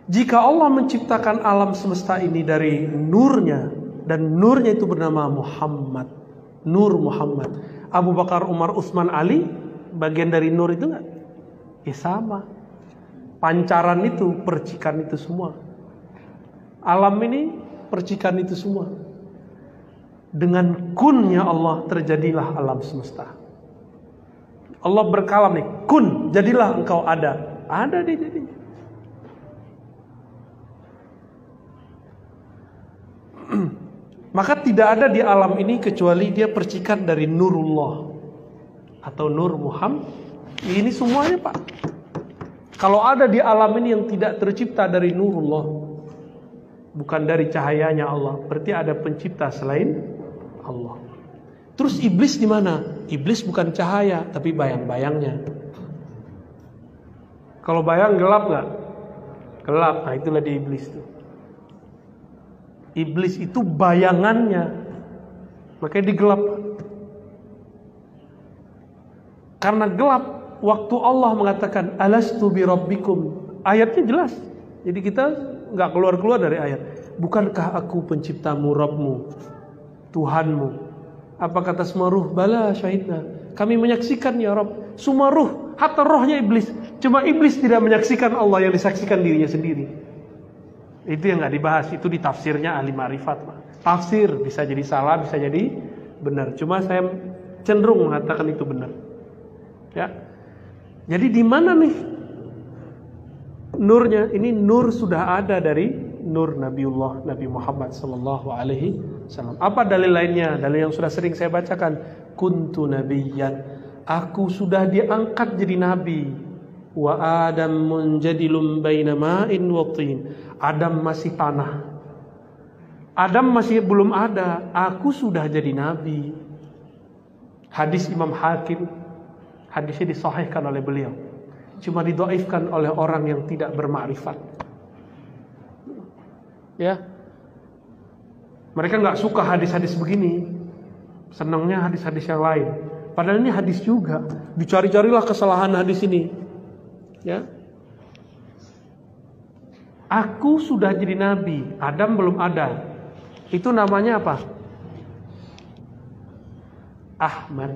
Jika Allah menciptakan alam semesta ini dari nurnya, dan nurnya itu bernama Muhammad, Nur Muhammad. Abu Bakar, Umar, Utsman, Ali bagian dari nur itu gak? Ya sama. Pancaran itu, percikan itu semua. Alam ini percikan itu semua. Dengan kunnya Allah terjadilah alam semesta. Allah berkalam nih, kun, jadilah engkau ada. Ada dia jadinya. Maka tidak ada di alam ini kecuali dia percikan dari Nurullah atau Nur Muhammad. Ini semuanya Pak. Kalau ada di alam ini yang tidak tercipta dari Nurullah, bukan dari cahayanya Allah, berarti ada pencipta selain Allah. Terus iblis di mana? Iblis bukan cahaya, tapi bayang-bayangnya. Kalau bayang gelap nggak? Gelap. Nah itulah di iblis tuh. Iblis itu bayangannya, makanya digelap. Karena gelap, waktu Allah mengatakan alastu bi rabbikum, ayatnya jelas. Jadi kita nggak keluar dari ayat. Bukankah aku penciptamu, Rabbmu, Tuhanmu? Apa kata semua ruh? Bala syahidna, kami menyaksikan ya Rabb. Semua ruh, hatta rohnya iblis. Cuma iblis tidak menyaksikan Allah yang disaksikan dirinya sendiri. Itu yang nggak dibahas. Itu di tafsirnya ahli ma'rifat. Tafsir bisa jadi salah, bisa jadi benar. Cuma saya cenderung mengatakan itu benar. Ya. Jadi di mana nih nurnya? Ini nur sudah ada dari nur Nabiullah Nabi Muhammad sallallahu alaihi wasallam. Apa dalil lainnya? Dalil yang sudah sering saya bacakan. Kuntu nabiyyan. Aku sudah diangkat jadi nabi. Wa Adam munjadilum baina ma'in wa tin. Adam masih tanah. Adam masih belum ada. Aku sudah jadi nabi. Hadis Imam Hakim. Hadisnya disahihkan oleh beliau. Cuma didhaifkan oleh orang yang tidak bermakrifat. Ya. Mereka nggak suka hadis-hadis begini. Senangnya hadis-hadis yang lain. Padahal ini hadis juga. Dicari-carilah kesalahan hadis ini. Ya. Aku sudah jadi nabi, Adam belum ada. Itu namanya apa? Ahmad.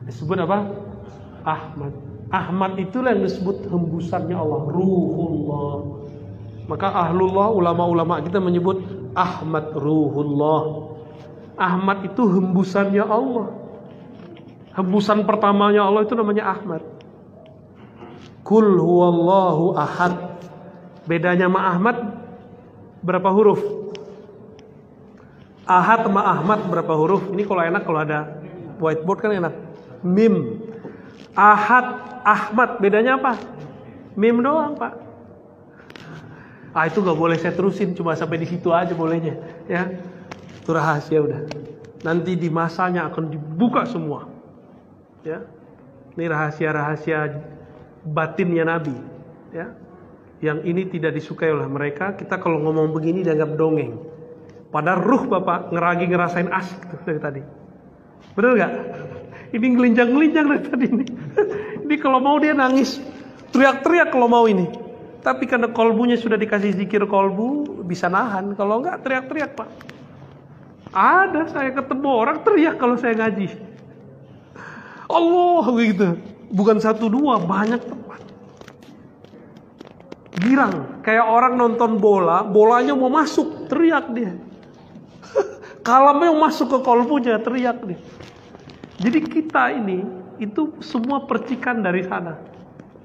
Disebut apa? Ahmad. Ahmad itulah yang disebut hembusannya Allah, Ruhullah. Maka ahlullah, ulama-ulama kita menyebut Ahmad Ruhullah. Ahmad itu hembusannya Allah. Hembusan pertamanya Allah itu namanya Ahmad. Kul huwallahu ahad. Bedanya sama Ahmad berapa huruf? Ahad sama Ahmad berapa huruf? Ini kalau enak, kalau ada whiteboard kan enak. Mim. Ahad, Ahmad, bedanya apa? Mim doang, Pak. Itu nggak boleh saya terusin, cuma sampai di situ aja bolehnya, ya. Itu rahasia udah. Nanti di masanya akan dibuka semua, ya. Ini rahasia-rahasia batinnya Nabi, ya. Yang ini tidak disukai oleh mereka. Kita kalau ngomong begini dianggap dongeng. Padahal ruh Bapak ngerasain asik tuh dari tadi. Bener nggak? Ini ngelinjang-ngelinjang dari tadi ini. Ini kalau mau dia nangis, teriak-teriak kalau mau ini. Tapi karena kolbunya sudah dikasih zikir kolbu, bisa nahan. Kalau enggak teriak-teriak Pak. Ada saya ketemu orang teriak kalau saya ngaji. Allah gitu. Bukan satu dua, banyak tempat. Girang, kayak orang nonton bola, bolanya mau masuk, teriak dia. Kalamnya mau masuk ke kolbunya, teriak dia. Jadi kita ini, itu semua percikan dari sana.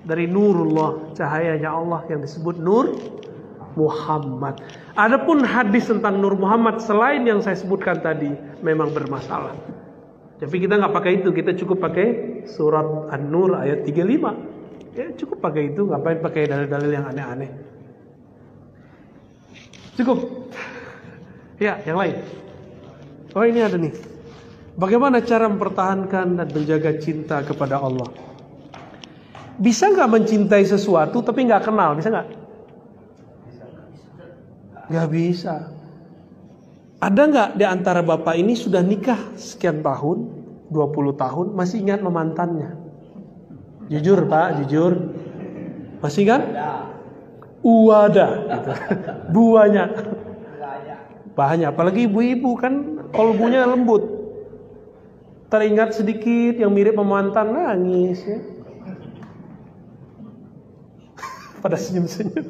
Dari nurullah, cahayanya Allah yang disebut Nur Muhammad. Adapun hadis tentang Nur Muhammad selain yang saya sebutkan tadi memang bermasalah. Tapi kita nggak pakai itu, kita cukup pakai surat An-Nur ayat 35. Ya cukup pakai itu, ngapain pakai dalil-dalil yang aneh-aneh. Cukup. Ya, yang lain. Oh ini ada nih. Bagaimana cara mempertahankan dan menjaga cinta kepada Allah? Bisa nggak mencintai sesuatu tapi nggak kenal? Bisa nggak? Nggak bisa. Ada nggak di antara bapak ini sudah nikah sekian tahun, 20 tahun, masih ingat sama mantannya? Jujur Pak, jujur. Masih kan? Uada gitu. Banyak. Banyak, apalagi ibu-ibu kan kolbunya lembut. Teringat sedikit yang mirip sama mantan, nangis ya. Pada senyum-senyum.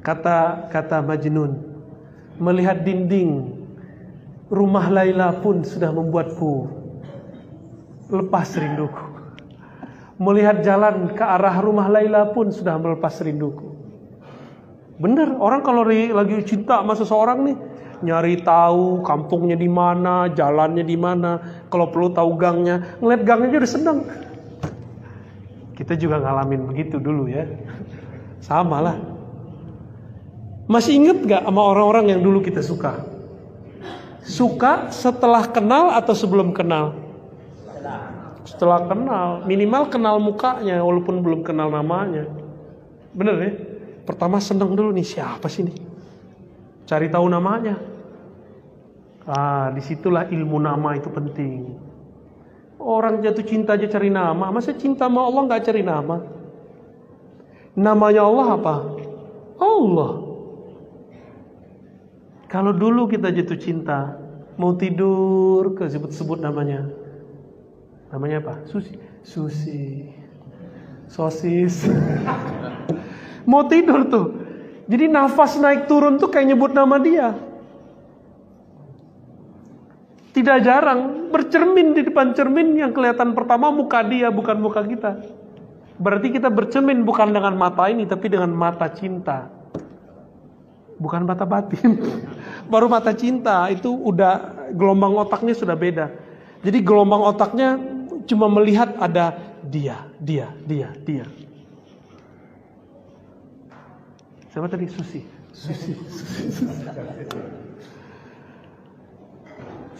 Kata Majnun, melihat dinding rumah Laila pun sudah membuatku lepas rinduku. Melihat jalan ke arah rumah Laila pun sudah melepas rinduku. Bener, orang kalau lagi cinta sama seseorang nih, nyari tahu kampungnya di mana, jalannya di mana, kalau perlu tahu gangnya, ngeliat gangnya aja udah seneng. Kita juga ngalamin begitu dulu ya. Sama lah. Masih inget gak sama orang-orang yang dulu kita suka? Suka setelah kenal atau sebelum kenal? Setelah kenal, minimal kenal mukanya walaupun belum kenal namanya. Bener ya? Pertama seneng dulu nih, siapa sih nih? Cari tahu namanya. Disitulah ilmu nama itu penting. Orang jatuh cinta aja cari nama, masa cinta sama Allah gak cari nama? Namanya Allah apa? Allah. Kalau dulu kita jatuh cinta, mau tidur, sebut-sebut namanya. Namanya apa? Susi. Sosis. Mau tidur tuh. Jadi nafas naik turun tuh kayak nyebut nama dia. Tidak jarang bercermin di depan cermin yang kelihatan pertama muka dia, bukan muka kita. Berarti kita bercermin bukan dengan mata ini, tapi dengan mata cinta. Bukan mata batin. Baru mata cinta itu udah gelombang otaknya sudah beda. Jadi gelombang otaknya cuma melihat ada dia. Siapa tadi? Susi.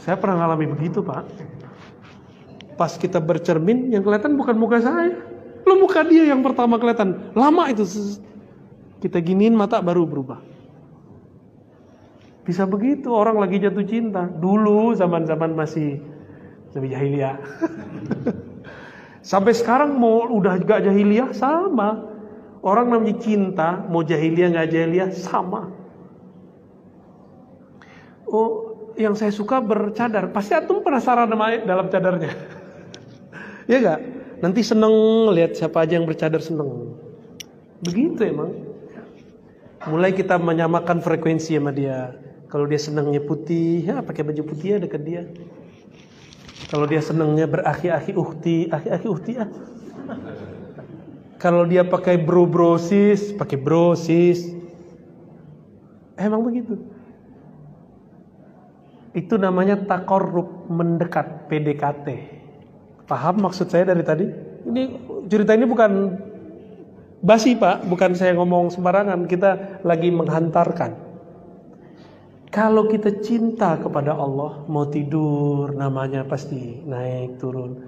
Saya pernah ngalami begitu Pak. Pas kita bercermin yang kelihatan bukan muka saya, lo muka dia yang pertama kelihatan. Lama itu kita giniin mata baru berubah. Bisa begitu orang lagi jatuh cinta. Dulu zaman-zaman masih jahiliyah. Sampai sekarang mau udah gak jahiliyah sama. Orang namanya cinta, mau jahiliyah gak jahiliyah sama. Oh, yang saya suka bercadar. Pasti antum penasaran dalam cadarnya. Ya gak? Nanti seneng lihat siapa aja yang bercadar seneng. Begitu emang. Mulai kita menyamakan frekuensi sama dia. Kalau dia senangnya putih, ya pakai baju putih ya dekat dia. Kalau dia senangnya berakhi-akhi uhti ah. Kalau dia pakai bro-brosis, pakai brosis. Emang begitu. Itu namanya taqarrub, mendekat, PDKT. Paham maksud saya dari tadi? Ini cerita ini bukan basi Pak, bukan saya ngomong sembarangan. Kita lagi menghantarkan. Kalau kita cinta kepada Allah, mau tidur namanya pasti naik turun.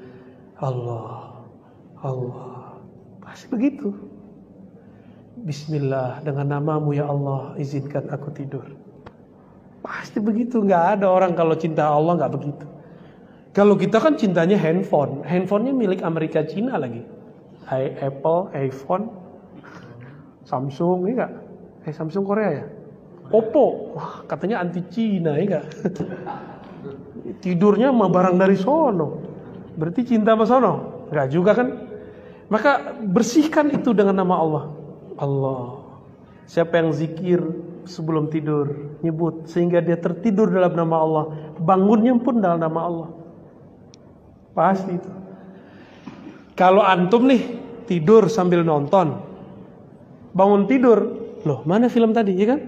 Allah, pasti begitu. Bismillah, dengan namamu ya Allah, izinkan aku tidur. Pasti begitu, nggak ada orang kalau cinta Allah nggak begitu. Kalau kita kan cintanya handphone, handphonenya milik Amerika Cina lagi. Apple, iPhone, Samsung, ya nggak? Samsung Korea ya? Oppo, wah katanya anti Cina, ya nggak? Tidurnya mah barang dari sono, berarti cinta sama sono? Nggak juga kan? Maka bersihkan itu dengan nama Allah. Allah. Siapa yang zikir sebelum tidur, nyebut sehingga dia tertidur dalam nama Allah, bangunnya pun dalam nama Allah. Pasti itu. Kalau antum nih tidur sambil nonton, bangun tidur, loh mana film tadi, ya kan?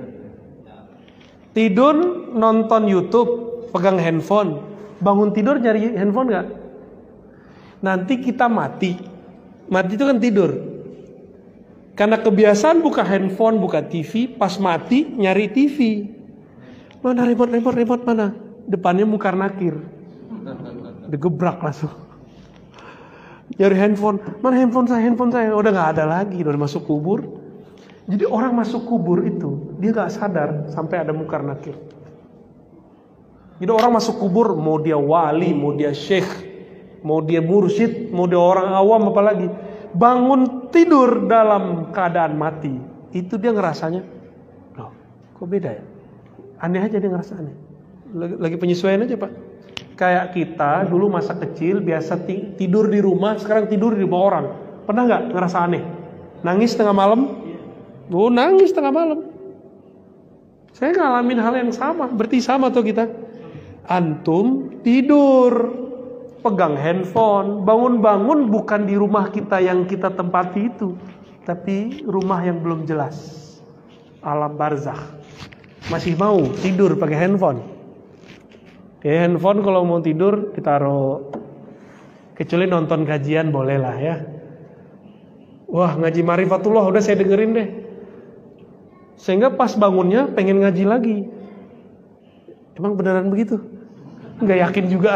Tidur nonton YouTube, pegang handphone, bangun tidur nyari handphone nggak? Nanti kita mati itu kan tidur. Karena kebiasaan buka handphone, buka TV, pas mati nyari TV. Mana remote mana? Depannya Munkar Nakir. Digebrak langsung. Nyari handphone, mana handphone saya? Udah nggak ada lagi, udah masuk kubur. Jadi orang masuk kubur itu dia nggak sadar sampai ada Munkar Nakir. Jadi orang masuk kubur, mau dia wali, mau dia syekh, mau dia mursyid, mau dia orang awam apalagi, bangun tidur dalam keadaan mati, itu dia ngerasanya, loh, kok beda ya? Aneh aja dia ngerasa aneh. Lagi penyesuaian aja Pak. Kayak kita dulu masa kecil biasa tidur di rumah, sekarang tidur di bawah orang. Pernah nggak ngerasa aneh? Nangis tengah malam? Oh, nangis tengah malam. Saya ngalamin hal yang sama. Berarti sama tuh kita. Antum tidur, pegang handphone, bangun-bangun bukan di rumah kita yang kita tempati itu, tapi rumah yang belum jelas, alam barzakh. Masih mau tidur pakai handphone? Handphone kalau mau tidur ditaruh, kecuali nonton kajian boleh lah ya. Wah, ngaji Marifatullah udah saya dengerin deh. Sehingga pas bangunnya pengen ngaji lagi. Emang beneran begitu? Nggak yakin juga.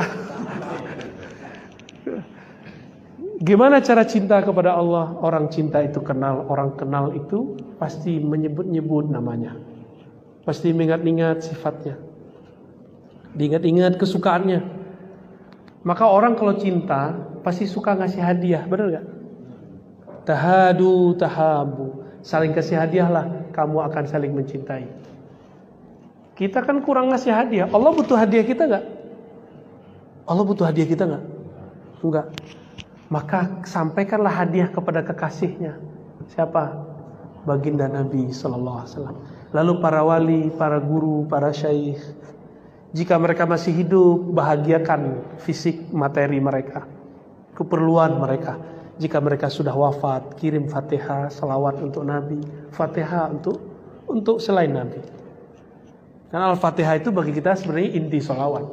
Gimana cara cinta kepada Allah? Orang cinta itu kenal, orang kenal itu pasti menyebut-nyebut namanya. Pasti mengingat-ingat sifatnya. Diingat-ingat kesukaannya. Maka orang kalau cinta pasti suka ngasih hadiah, benar nggak? Tahadu tahabu, saling kasih hadiah lah, kamu akan saling mencintai. Kita kan kurang ngasih hadiah. Allah butuh hadiah kita nggak? Allah butuh hadiah kita nggak? Enggak. Maka sampaikanlah hadiah kepada kekasihnya. Siapa? Baginda Nabi Sallallahu Alaihi Wasallam. Lalu para wali, para guru, para syaikh, jika mereka masih hidup, bahagiakan fisik materi mereka, keperluan mereka. Jika mereka sudah wafat, kirim Fatihah, salawat untuk Nabi, Fatihah untuk selain Nabi. Karena Al-Fatihah itu bagi kita sebenarnya inti salawat.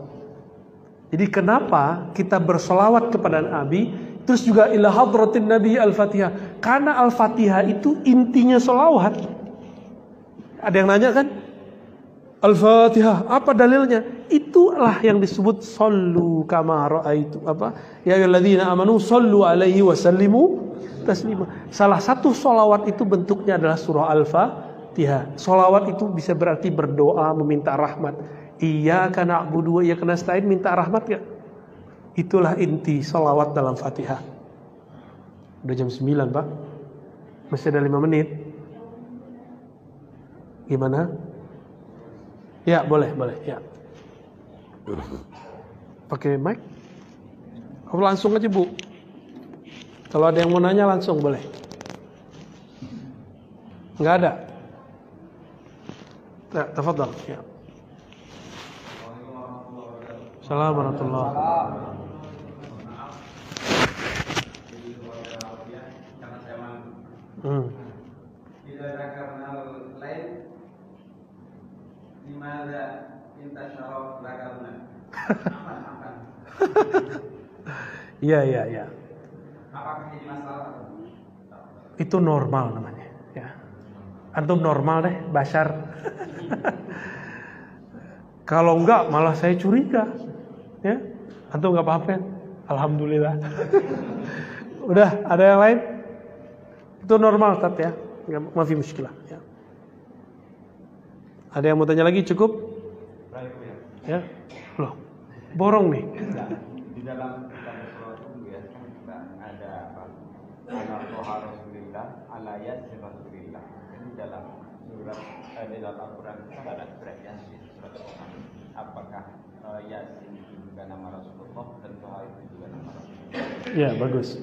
Jadi kenapa kita bersolawat kepada Nabi, terus juga ila hadratin Nabi Al-Fatihah? Karena Al-Fatihah itu intinya salawat. Ada yang nanya kan? Al-Fatihah, apa dalilnya? Itulah yang disebut sallu kama ra'aitu, apa? Ya ayyuhalladzina amanu sallu alaihi wasallimu taslima. Salah satu salawat itu bentuknya adalah surah Al-Fatihah. Salawat itu bisa berarti berdoa, meminta rahmat. Iyyaka na'budu wa iyyaka nasta'in, minta rahmat ya. Itulah inti salawat dalam Fatihah. Udah jam 9 Pak. Masih ada 5 menit. Gimana? Ya, boleh, ya. Pakai mic? Oh, langsung aja, Bu. Kalau ada yang mau nanya langsung boleh. Enggak ada? Ya, tafadhal. Ya. Assalamualaikum warahmatullahi wabarakatuh. إذا ذكرنا الليل لماذا انتشر ذكرنا؟ Iya, iya, iya. Apakah ini masalah? Itu normal namanya. Ya. Antum normal deh, Bashar. Kalau enggak, malah saya curiga. Ya, antum nggak apa-apa kan? Alhamdulillah. Udah, ada yang lain? Itu normal, Tat ya. Nggak mafi muskilah. Ya. Ada yang mau tanya lagi? Cukup? Ya, loh, borong nih. Di dalam kitab itu ya ada apa? Ala toha Rasulillah, ala yasin Rasulillah. Ini dalam surat di dalam Al-Quran itu ada surat Yasin, surat Toha. Apakah Yasin itu juga nama Rasulullah dan Toha itu juga nama Rasulullah? Ya, bagus.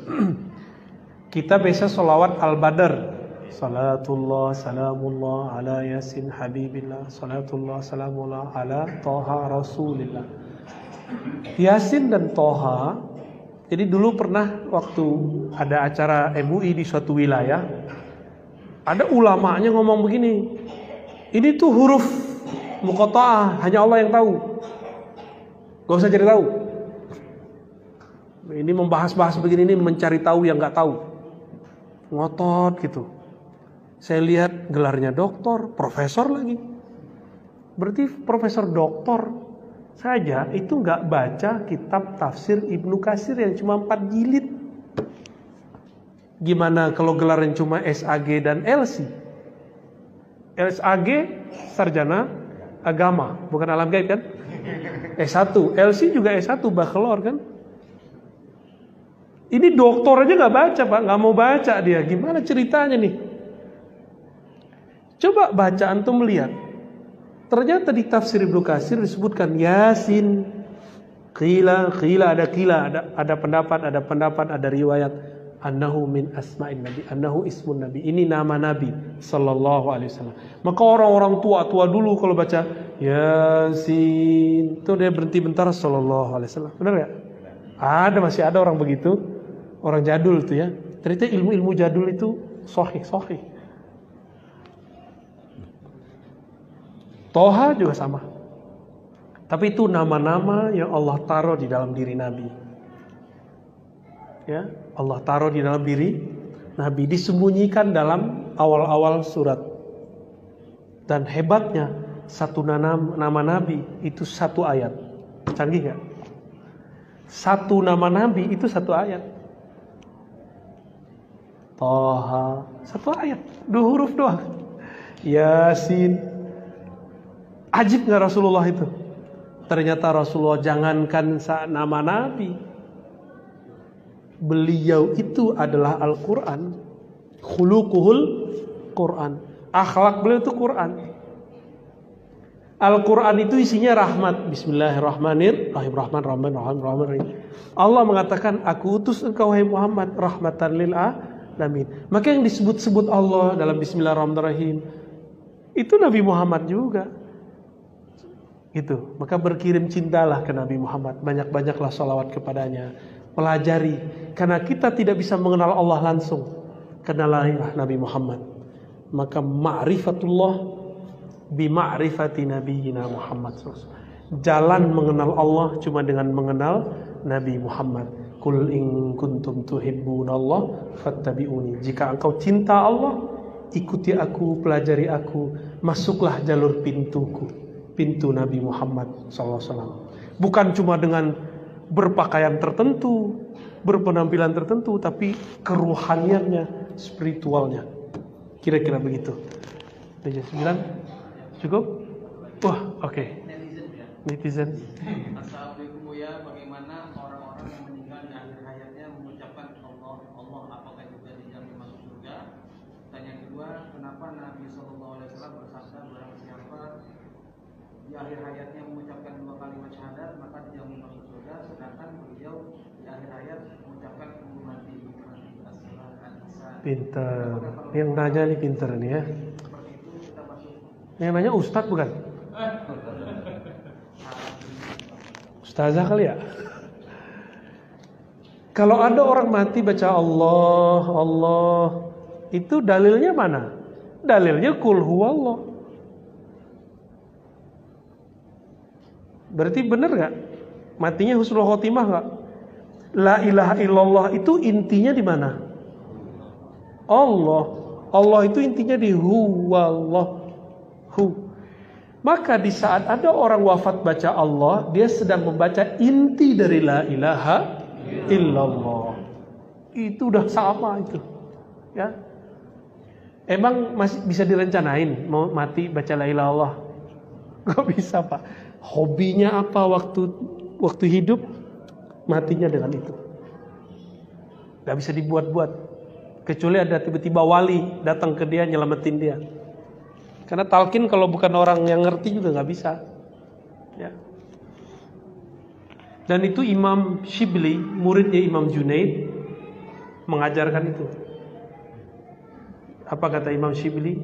Kita biasa sholawat Al-Badr. Salatullah salamullah ala Yasin Habibillah. Salatullah salamullah ala Toha Rasulillah. Yasin dan Toha. Jadi dulu pernah waktu ada acara MUI di suatu wilayah, ada ulamanya ngomong begini, ini tuh huruf muqatta'ah, hanya Allah yang tahu, gak usah cari tahu. Ini membahas-bahas begini, ini mencari tahu yang gak tahu, ngotot gitu. Saya lihat gelarnya doktor, profesor lagi. Berarti profesor doktor saja itu nggak baca kitab tafsir Ibnu Katsir yang cuma 4 jilid. Gimana kalau gelarnya cuma SAG dan LC? SAG sarjana agama, bukan alam gaib kan? S1, LC juga S1 bachelor kan? Ini doktor aja nggak baca Pak, nggak mau baca dia. Gimana ceritanya nih? Coba baca antum lihat. Ternyata di tafsir Ibnu Katsir disebutkan Yasin. Qila ada pendapat, ada riwayat annahu min asma'in nabi, annahu ismun nabi. Ini nama nabi sallallahu alaihi wasallam. Maka orang-orang tua dulu kalau baca Yasin, itu dia berhenti bentar sallallahu alaihi wasallam. Benar enggak? Masih ada orang begitu. Orang jadul itu ya. Ternyata ilmu-ilmu jadul itu sahih. Toha juga sama. Tapi itu nama-nama yang Allah taruh di dalam diri Nabi. Ya, Allah taruh di dalam diri Nabi, disembunyikan dalam awal-awal surat. Dan hebatnya satu nama Nabi itu satu ayat. Canggih gak? Satu nama Nabi itu satu ayat. Toha, satu ayat, 2 huruf doang. Yasin. Ajib gak Rasulullah itu? Ternyata Rasulullah jangankan nama Nabi, beliau itu adalah Al-Quran. Khuluquhul Quran. Akhlak beliau itu Quran. Al-Quran itu isinya rahmat. Bismillahirrahmanirrahim. Allah mengatakan, aku utus engkau wahai Muhammad rahmatan lil alamin. Maka yang disebut-sebut Allah dalam Bismillahirrahmanirrahim itu Nabi Muhammad juga. Gitu. Maka berkirim cintalah ke Nabi Muhammad, banyak-banyaklah salawat kepadanya. Pelajari, karena kita tidak bisa mengenal Allah langsung. Kenalilah Nabi Muhammad. Maka ma'rifatullah bima'rifati nabiyina Muhammad. Jalan mengenal Allah cuma dengan mengenal Nabi Muhammad. Qul in kuntum tuhibbunallah fattabi'uni. Jika engkau cinta Allah, ikuti aku, pelajari aku, masuklah jalur pintuku. Pintu Nabi Muhammad SAW. Bukan cuma dengan berpakaian tertentu, berpenampilan tertentu, tapi keruhaniannya, spiritualnya. Kira-kira begitu. 9 cukup? Wah, oke. Netizen. Assalamualaikum ya. Bagaimana orang-orang yang meninggal di akhir hayatnya mengucapkan Allah, apakah juga dijamin masuk surga? Tanya kedua, kenapa Nabi SAW bersabda barang siapa di akhir hayatnya mengucapkan 2 kalimat syahadat maka dijamin masuk surga, sedangkan beliau di akhir hayat mengucapkan mati. Pinter. Yang nanya nih pinter nih ya. Yang nanya ustadz bukan? Ustazah kali ya. Kalau ada orang mati baca Allah, itu dalilnya mana? Dalilnya qul huwallah. Berarti benar gak? Matinya husnul khotimah gak? La ilaha illallah itu intinya di mana? Allah. Allah itu intinya di huwallah. Hu. Maka di saat ada orang wafat baca Allah, dia sedang membaca inti dari la ilaha illallah. Itu udah sama itu. Ya. Emang masih bisa direncanain mau mati baca la ilaha illallah? Gak bisa, Pak. Hobinya apa waktu hidup? Matinya dengan itu. Gak bisa dibuat-buat. Kecuali ada tiba-tiba wali datang ke dia nyelamatin dia. Karena talqin kalau bukan orang yang ngerti juga gak bisa. Ya. Dan itu Imam Shibli, muridnya Imam Junaid, mengajarkan itu. Apa kata Imam Shibli?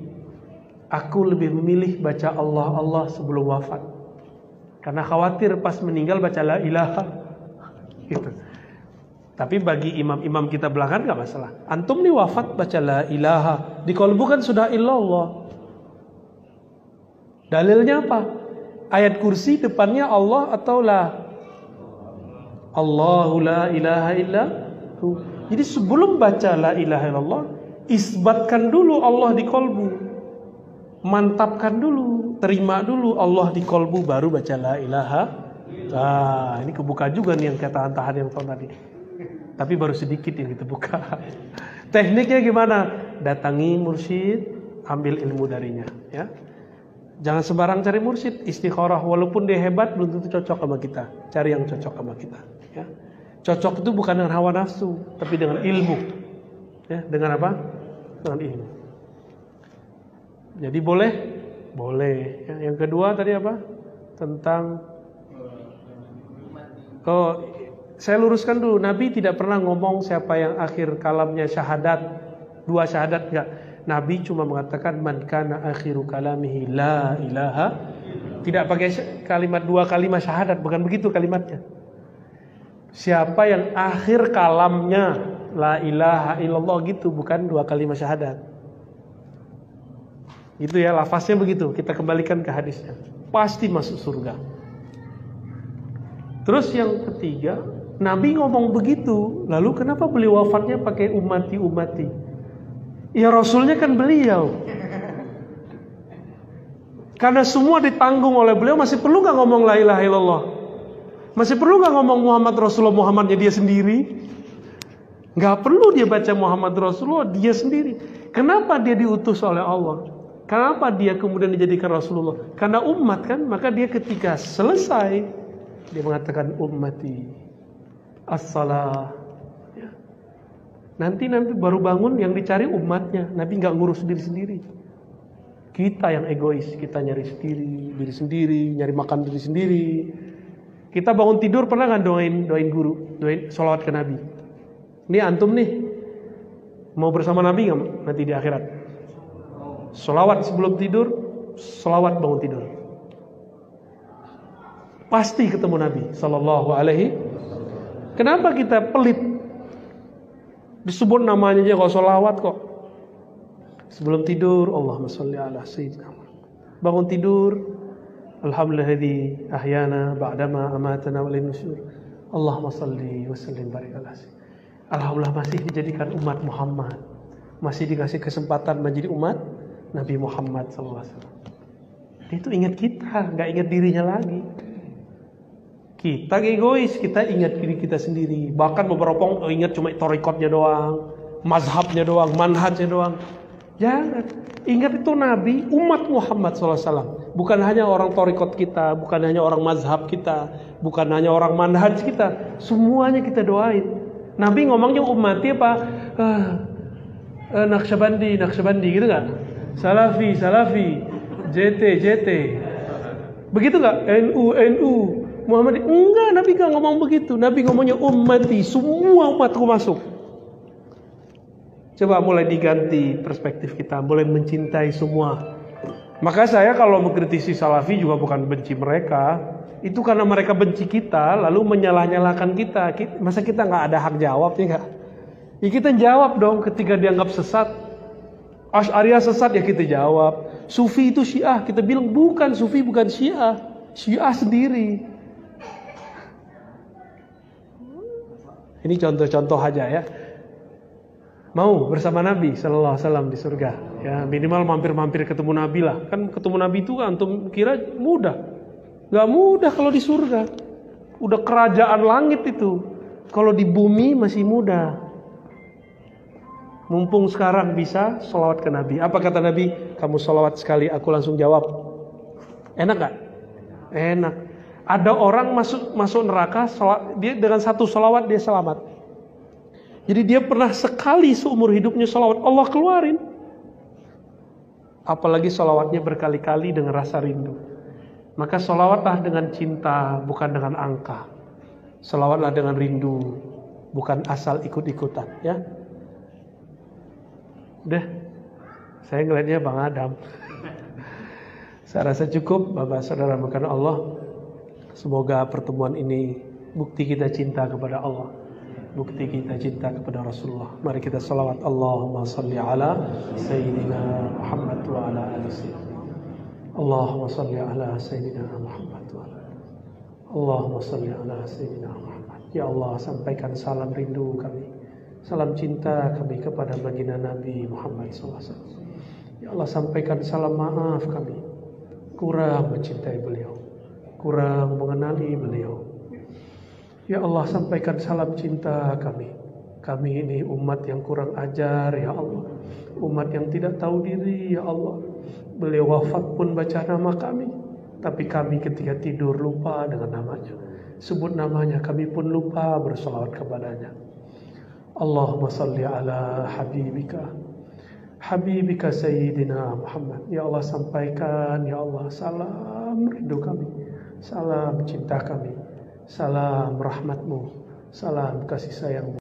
Aku lebih memilih baca Allah Allah sebelum wafat. Karena khawatir pas meninggal baca la ilaha. Gitu. Tapi bagi imam-imam kita belakangan gak masalah. Antum nih wafat baca la ilaha, di qalbu kan sudah illallah. Dalilnya apa? Ayat kursi depannya Allah atau la? Allahu la ilaha illa hu. Jadi sebelum baca la ilaha illallah, isbatkan dulu Allah di qalbu. Mantapkan dulu, terima dulu Allah di qalbu, baru baca la ilaha. Nah, ini kebuka juga nih yang kata tahan yang tahun tadi. Tapi baru sedikit yang kita buka. Tekniknya gimana? Datangi mursyid, ambil ilmu darinya, ya. Jangan sembarang cari mursyid, istikharah, walaupun dia hebat belum tentu cocok sama kita. Cari yang cocok sama kita, ya. Cocok itu bukan dengan hawa nafsu, tapi dengan ilmu. Ya, dengan apa? Dengan ilmu. Jadi boleh? Boleh. Ya, yang kedua tadi apa? Tentang saya luruskan dulu, Nabi tidak pernah ngomong siapa yang akhir kalamnya syahadat, 2 syahadat enggak. Nabi cuma mengatakan man kana akhiru kalamihi la ilaha. Tidak pakai kalimat 2 kalimat syahadat, bukan begitu kalimatnya. Siapa yang akhir kalamnya la ilaha illallah gitu, bukan 2 kalimat syahadat. Itu ya, lafaznya begitu. Kita kembalikan ke hadisnya. Pasti masuk surga. Terus yang ketiga, Nabi ngomong begitu, lalu kenapa beliau wafatnya pakai ummati? Ya Rasulnya kan beliau. Karena semua ditanggung oleh beliau, masih perlu gak ngomong la ilaha illallah? Masih perlu gak ngomong Muhammad Rasulullah, Muhammadnya dia sendiri? Gak perlu dia baca Muhammad Rasulullah, dia sendiri. Kenapa dia diutus oleh Allah? Kenapa dia kemudian dijadikan Rasulullah? Karena umat kan, maka dia ketika selesai, dia mengatakan ummati as-salah. Nanti baru bangun yang dicari umatnya. Nabi nggak ngurus diri sendiri. Kita yang egois, kita nyari diri sendiri, nyari makan diri sendiri. Kita bangun tidur pernah nggak doain guru, doain sholawat ke Nabi. Ini antum nih mau bersama Nabi nggak nanti di akhirat? Sholawat sebelum tidur, sholawat bangun tidur. Pasti ketemu Nabi Sallallahu Alaihi. Kenapa kita pelit? Disebut namanya aja kok sholawat kok. Sebelum tidur, Allahumma sholli ala sayyidina Muhammad. Bangun tidur, alhamdulilladzi ahyana ba'dama amatana wa ilaihi nusyur. Allahumma sholli wa sallim barik ala sayyidina. Alhamdulillah masih dijadikan umat Muhammad. Masih dikasih kesempatan menjadi umat Nabi Muhammad sallallahu alaihi wasallam. Dia itu ingat kita, enggak ingat dirinya lagi. Kita egois, kita ingat diri kita sendiri. Bahkan beberapa orang ingat cuma torikotnya doang, mazhabnya doang, manhajnya doang. Jangan. Ingat itu Nabi, umat Muhammad SAW. Bukan hanya orang torikot kita, bukan hanya orang mazhab kita, bukan hanya orang manhaj kita. Semuanya kita doain. Nabi ngomongnya ummati apa? Naqsyabandi gitu gak? Salafi, JT. Begitu gak? NU. Muhammad enggak, Nabi enggak ngomong begitu. Nabi ngomongnya ummati, semua umatku masuk. Coba mulai diganti perspektif kita, mulai mencintai semua. Maka saya kalau mengkritisi Salafi juga bukan benci mereka, itu karena mereka benci kita, lalu menyalah-nyalahkan kita. Masa kita nggak ada hak jawab ya nggak? Ya kita jawab dong ketika dianggap sesat. Asy'ariyah sesat ya kita jawab. Sufi itu Syiah, kita bilang bukan, Sufi bukan Syiah, Syiah sendiri. Ini contoh-contoh aja ya. Mau bersama Nabi Sallallahu Alaihi Wasallam di surga, ya minimal mampir-mampir ketemu Nabi lah. Kan ketemu Nabi itu antum kira mudah? Gak mudah kalau di surga. Udah kerajaan langit itu. Kalau di bumi masih mudah. Mumpung sekarang bisa sholawat ke Nabi. Apa kata Nabi? Kamu sholawat sekali, aku langsung jawab. Enak gak? Enak. Ada orang masuk neraka, dia dengan satu sholawat dia selamat. Jadi dia pernah sekali seumur hidupnya sholawat, Allah keluarin. Apalagi sholawatnya berkali-kali dengan rasa rindu. Maka sholawatlah dengan cinta, bukan dengan angka. Sholawatlah dengan rindu, bukan asal ikut-ikutan. Ya, udah. Saya ngeliatnya Bang Adam. Saya rasa cukup, Bapak Saudara makanan Allah. Semoga pertemuan ini bukti kita cinta kepada Allah, bukti kita cinta kepada Rasulullah. Mari kita salawat. Allahumma salli ala Sayyidina Muhammad wa ala ali Sayyidina. Allahumma salli ala Sayyidina Muhammad wa ala Allahumma salli ala Sayyidina Muhammad. Ya Allah, sampaikan salam rindu kami, salam cinta kami kepada baginda Nabi Muhammad SAW. Ya Allah, sampaikan salam maaf kami kurang mencintai beliau, kurang mengenali beliau. Ya Allah, sampaikan salam cinta kami. Kami ini umat yang kurang ajar ya Allah, umat yang tidak tahu diri ya Allah. Beliau wafat pun baca nama kami, tapi kami ketika tidur lupa dengan namanya. Sebut namanya kami pun lupa bersalawat kepadanya. Allahumma salli ala Habibika Sayyidina Muhammad. Ya Allah, sampaikan ya Allah salam rindu kami, salam cinta kami, salam rahmatmu, salam kasih sayangmu